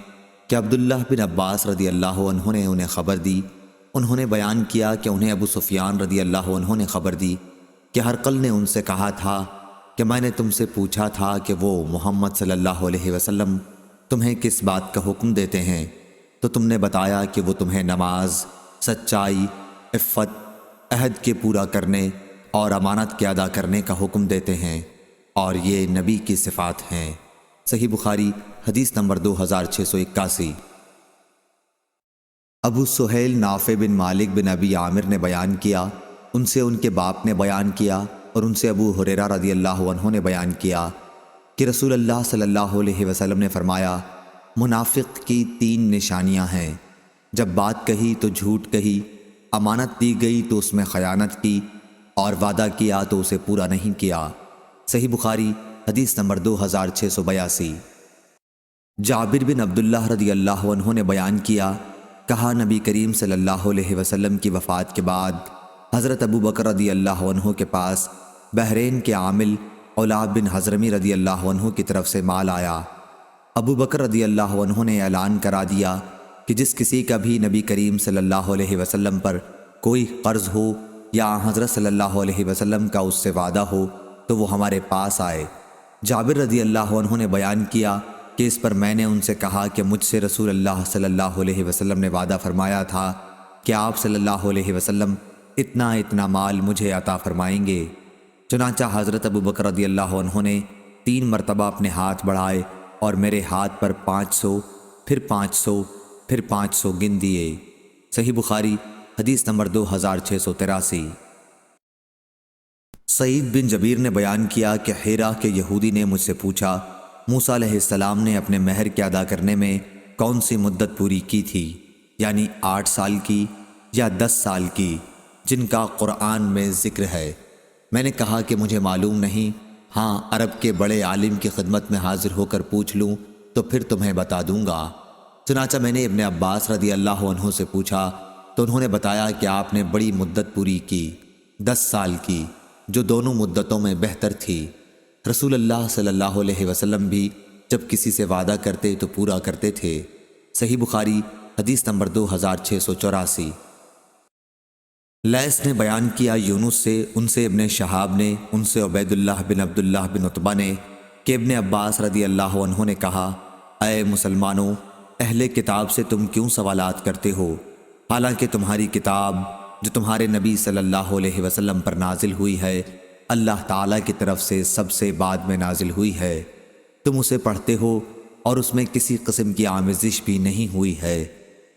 کہ عبداللہ بن عباس رضی اللہ عنہ نے انہیں خبر دی، انہوں نے بیان کیا کہ انہیں ابو سفیان رضی اللہ عنہ نے خبر دی کہ ہرقل نے ان سے کہا تھا کہ میں نے تم سے پوچھا تھا کہ وہ محمد صلی اللہ علیہ وسلم تمہیں کس بات کا حکم دیتے ہیں، تو تم نے بتایا کہ وہ تمہیں نماز، سچائی، عفت، عہد کے پورا کرنے اور امانت کے ادا کرنے کا حکم دیتے ہیں، اور یہ نبی کی صفات ہیں۔ صحیح بخاری حدیث نمبر 2681۔ ابو سہیل نافع بن مالک بن ابی عامر نے بیان کیا، ان سے ان کے باپ نے بیان کیا اور ان سے ابو ہریرہ رضی اللہ عنہ نے بیان کیا کہ رسول اللہ صلی اللہ علیہ وسلم نے فرمایا، منافق کی 3 نشانیاں ہیں، جب بات کہی تو جھوٹ کہی، امانت دی گئی تو اس میں خیانت کی، اور وعدہ کیا تو اسے پورا نہیں کیا۔ صحیح بخاری حدیث نمبر 2682۔ جابر بن عبداللہ رضی اللہ عنہ نے بیان کیا، کہا نبی کریم صلی اللہ علیہ وسلم کی وفات کے بعد حضرت ابو بکر رضی اللہ عنہ کے پاس بحرین کے عامل علاب بن حضرمی رضی اللہ عنہ کی طرف سے مال آیا۔ ابو بکر رضی اللہ عنہ نے اعلان کرا دیا کہ جس کسی کا بھی نبی کریم صلی اللہ علیہ وسلم پر کوئی قرض ہو یا حضرت صلی اللہ علیہ وسلم کا اس سے وعدہ ہو تو وہ ہمارے پاس آئے۔ جابر رضی اللہ عنہ نے بیان کیا کہ اس پر میں نے ان سے کہا کہ مجھ سے رسول اللہ صلی اللہ علیہ وسلم نے وعدہ فرمایا تھا کہ آپ صلی اللہ علیہ وسلم اتنا مال مجھے عطا فرمائیں گے۔ چنانچہ حضرت ابو بکر رضی اللہ عنہ نے 3 مرتبہ اپنے ہاتھ بڑھائے اور میرے ہاتھ پر 500، پھر 500، پھر 500 گن دیے۔ صحیح بخاری حدیث نمبر 2683۔ سعید بن جبیر نے بیان کیا کہ حیرہ کے یہودی نے مجھ سے پوچھا، موسیٰ علیہ السلام نے اپنے مہر کے ادا کرنے میں کون سی مدت پوری کی تھی، یعنی 8 سال کی یا 10 سال کی، جن کا قرآن میں ذکر ہے؟ میں نے کہا کہ مجھے معلوم نہیں، ہاں عرب کے بڑے عالم کی خدمت میں حاضر ہو کر پوچھ لوں تو پھر تمہیں بتا دوں گا۔ چنانچہ میں نے ابن عباس رضی اللہ عنہ سے پوچھا تو انہوں نے بتایا کہ آپ نے بڑی مدت پوری کی، 10 سال کی، جو دونوں مدتوں میں بہتر تھی۔ رسول اللہ صلی اللہ علیہ وسلم بھی جب کسی سے وعدہ کرتے تو پورا کرتے تھے۔ صحیح بخاری حدیث نمبر 2684۔ لیث نے بیان کیا یونس سے، ان سے ابن شہاب نے، ان سے عبید اللہ بن عبداللہ بن عتبہ نے کہ ابن عباس رضی اللہ عنہ نے کہا، اے مسلمانوں، اہل کتاب سے تم کیوں سوالات کرتے ہو، حالانکہ تمہاری کتاب جو تمہارے نبی صلی اللہ علیہ وسلم پر نازل ہوئی ہے اللہ تعالیٰ کی طرف سے سب سے بعد میں نازل ہوئی ہے، تم اسے پڑھتے ہو اور اس میں کسی قسم کی آمیزش بھی نہیں ہوئی ہے۔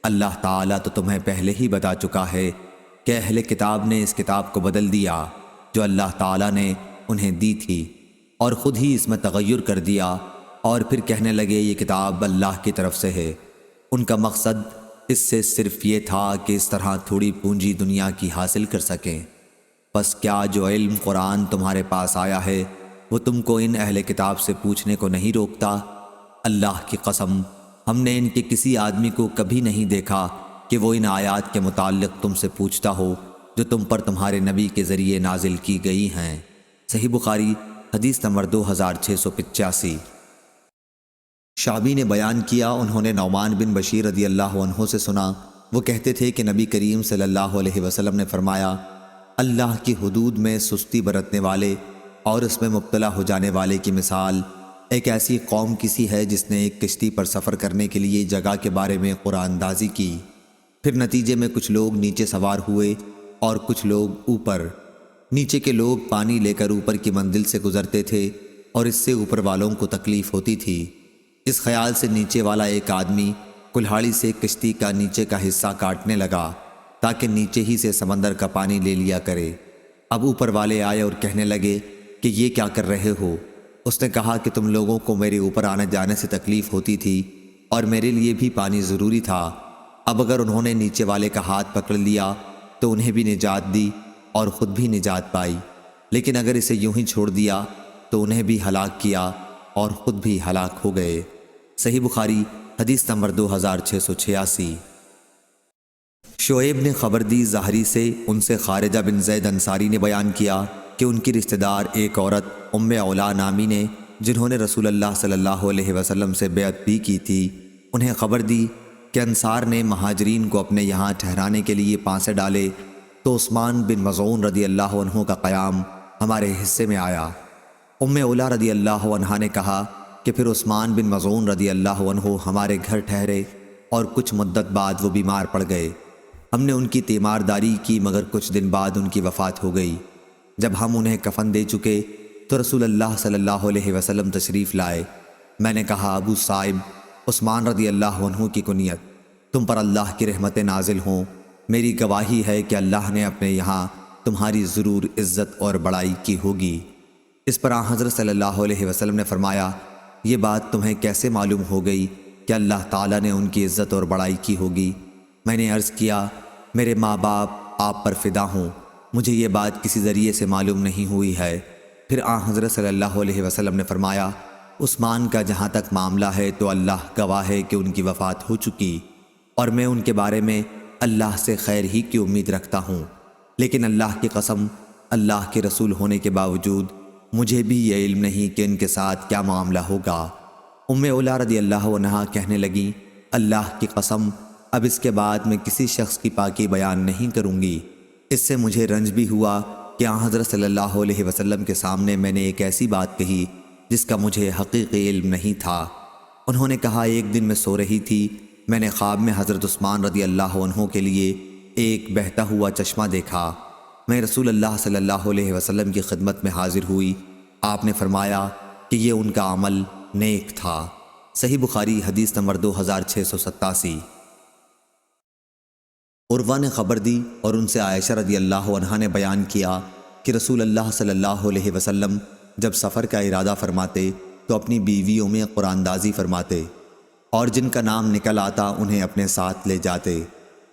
اللہ تعالیٰ تو تمہیں پہلے ہی بتا چکا ہے کہ اہل کتاب نے اس کتاب کو بدل دیا جو اللہ تعالیٰ نے انہیں دی تھی، اور خود ہی اس میں تغیر کر دیا، اور پھر کہنے لگے یہ کتاب اللہ کی طرف سے ہے۔ ان کا مقصد اس سے صرف یہ تھا کہ اس طرح تھوڑی پونجی دنیا کی حاصل کر سکیں۔ پس کیا جو علم قرآن تمہارے پاس آیا ہے وہ تم کو ان اہل کتاب سے پوچھنے کو نہیں روکتا؟ اللہ کی قسم، ہم نے ان کے کسی آدمی کو کبھی نہیں دیکھا کہ وہ ان آیات کے متعلق تم سے پوچھتا ہو جو تم پر تمہارے نبی کے ذریعے نازل کی گئی ہیں۔ صحیح بخاری حدیث نمبر 2685۔ شعبی نے بیان کیا، انہوں نے نعمان بن بشیر رضی اللہ عنہ سے سنا، وہ کہتے تھے کہ نبی کریم صلی اللہ علیہ وسلم نے فرمایا، اللہ کی حدود میں سستی برتنے والے اور اس میں مبتلا ہو جانے والے کی مثال ایک ایسی قوم کسی ہے جس نے ایک کشتی پر سفر کرنے کے لیے جگہ کے بارے میں قرآن اندازی کی، پھر نتیجے میں کچھ لوگ نیچے سوار ہوئے اور کچھ لوگ اوپر۔ نیچے کے لوگ پانی لے کر اوپر کی منزل سے گزرتے تھے اور اس سے اوپر والوں کو تکلیف ہوتی تھی۔ اس خیال سے نیچے والا ایک آدمی کلہاڑی سے کشتی کا نیچے کا حصہ کاٹنے لگا تاکہ نیچے ہی سے سمندر کا پانی لے لیا کرے۔ اب اوپر والے آئے اور کہنے لگے کہ یہ کیا کر رہے ہو؟ اس نے کہا کہ تم لوگوں کو میرے اوپر آنے جانے سے تکلیف ہوتی تھی اور میرے لیے بھی پانی ضروری تھا۔ اب اگر انہوں نے نیچے والے کا ہاتھ پکڑ لیا تو انہیں بھی نجات دی اور خود بھی نجات پائی، لیکن اگر اسے یوں ہی چھوڑ دیا تو انہیں بھی ہلاک کیا اور خود بھی ہلاک ہو گئے۔ صحیح بخاری حدیث نمبر 2686۔ شعیب نے خبر دی ظاہری سے، ان سے خارجہ بن زید انصاری نے بیان کیا کہ ان کی رشتہ دار ایک عورت ام علا نامی نے، جنہوں نے رسول اللہ صلی اللہ علیہ وسلم سے بیعت بھی کی تھی، انہیں خبر دی کہ انصار نے مہاجرین کو اپنے یہاں ٹھہرانے کے لیے پانسے ڈالے تو عثمان بن مظعون رضی اللہ عنہ کا قیام ہمارے حصے میں آیا۔ ام اولا رضی اللہ عنہا نے کہا کہ پھر عثمان بن مظعون رضی اللہ عنہ ہمارے گھر ٹھہرے اور کچھ مدت بعد وہ بیمار پڑ گئے۔ ہم نے ان کی تیمارداری کی مگر کچھ دن بعد ان کی وفات ہو گئی۔ جب ہم انہیں کفن دے چکے تو رسول اللہ صلی اللہ علیہ وسلم تشریف لائے۔ میں نے کہا ابو صائب، عثمان رضی اللہ عنہ کی کنیت، تم پر اللہ کی رحمتیں نازل ہوں، میری گواہی ہے کہ اللہ نے اپنے یہاں تمہاری ضرور عزت اور بڑائی کی ہوگی۔ اس پر حضرت صلی اللہ علیہ وسلم نے فرمایا، یہ بات تمہیں کیسے معلوم ہو گئی کہ اللہ تعالیٰ نے ان کی عزت اور بڑائی کی ہوگی؟ میں نے عرض کیا، میرے ماں باپ آپ پر فدا ہوں، مجھے یہ بات کسی ذریعے سے معلوم نہیں ہوئی ہے۔ پھر حضرت صلی اللہ علیہ وسلم نے فرمایا، عثمان کا جہاں تک معاملہ ہے تو اللہ گواہ ہے کہ ان کی وفات ہو چکی، اور میں ان کے بارے میں اللہ سے خیر ہی کی امید رکھتا ہوں، لیکن اللہ کی قسم، اللہ کے رسول ہونے کے باوجود مجھے بھی یہ علم نہیں کہ ان کے ساتھ کیا معاملہ ہوگا۔ ام اولا رضی اللہ عنہا کہنے لگیں، اللہ کی قسم، اب اس کے بعد میں کسی شخص کی پاکی بیان نہیں کروں گی۔ اس سے مجھے رنج بھی ہوا کہ حضرت صلی اللہ علیہ وسلم کے سامنے میں نے ایک ایسی بات کہی جس کا مجھے حقیقی علم نہیں تھا۔ انہوں نے کہا، ایک دن میں سو رہی تھی، میں نے خواب میں حضرت عثمان رضی اللہ عنہ کے لیے ایک بہتا ہوا چشمہ دیکھا۔ میں رسول اللہ صلی اللہ علیہ وسلم کی خدمت میں حاضر ہوئی۔ آپ نے فرمایا کہ یہ ان کا عمل نیک تھا۔ صحیح بخاری حدیث نمبر 2687۔ عروہ نے خبر دی اور ان سے عائشہ رضی اللہ عنہا نے بیان کیا کہ رسول اللہ صلی اللہ علیہ وسلم جب سفر کا ارادہ فرماتے تو اپنی بیویوں میں قرآن اندازی فرماتے اور جن کا نام نکل آتا انہیں اپنے ساتھ لے جاتے۔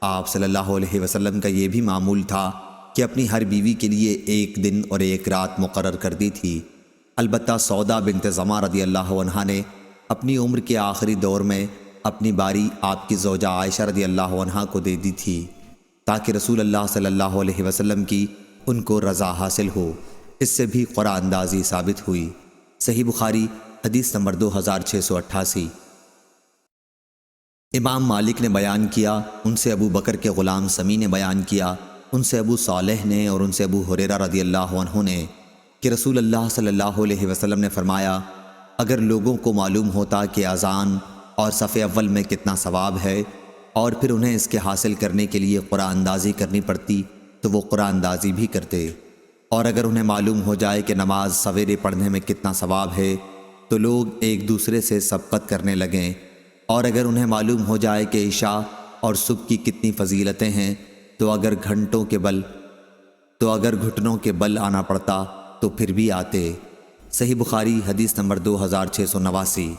آپ صلی اللہ علیہ وسلم کا یہ بھی معمول تھا کہ اپنی ہر بیوی کے لیے ایک دن اور ایک رات مقرر کر دی تھی۔ البتہ سودا بنت زمع رضی اللہ عنہا نے اپنی عمر کے آخری دور میں اپنی باری آپ کی زوجہ عائشہ رضی اللہ عنہا کو دے دی تھی تاکہ رسول اللہ صلی اللہ علیہ وسلم کی ان کو رضا حاصل ہو۔ اس سے بھی قرآن اندازی ثابت ہوئی۔ صحیح بخاری حدیث نمبر 2688۔ امام مالک نے بیان کیا، ان سے ابو بکر کے غلام سمی نے بیان کیا، ان سے ابو صالح نے اور ان سے ابو ہریرہ رضی اللہ عنہ نے کہ رسول اللہ صلی اللہ علیہ وسلم نے فرمایا، اگر لوگوں کو معلوم ہوتا کہ اذان اور صف اول میں کتنا ثواب ہے اور پھر انہیں اس کے حاصل کرنے کے لیے قرآن اندازی کرنی پڑتی تو وہ قرآن اندازی بھی کرتے، اور اگر انہیں معلوم ہو جائے کہ نماز سویرے پڑھنے میں کتنا ثواب ہے تو لوگ ایک دوسرے سے سبقت کرنے لگیں، اور اگر انہیں معلوم ہو جائے کہ عشاء اور صبح کی کتنی فضیلتیں ہیں تو اگر گھٹنوں کے بل آنا پڑتا تو پھر بھی آتے۔ صحیح بخاری حدیث نمبر 2689۔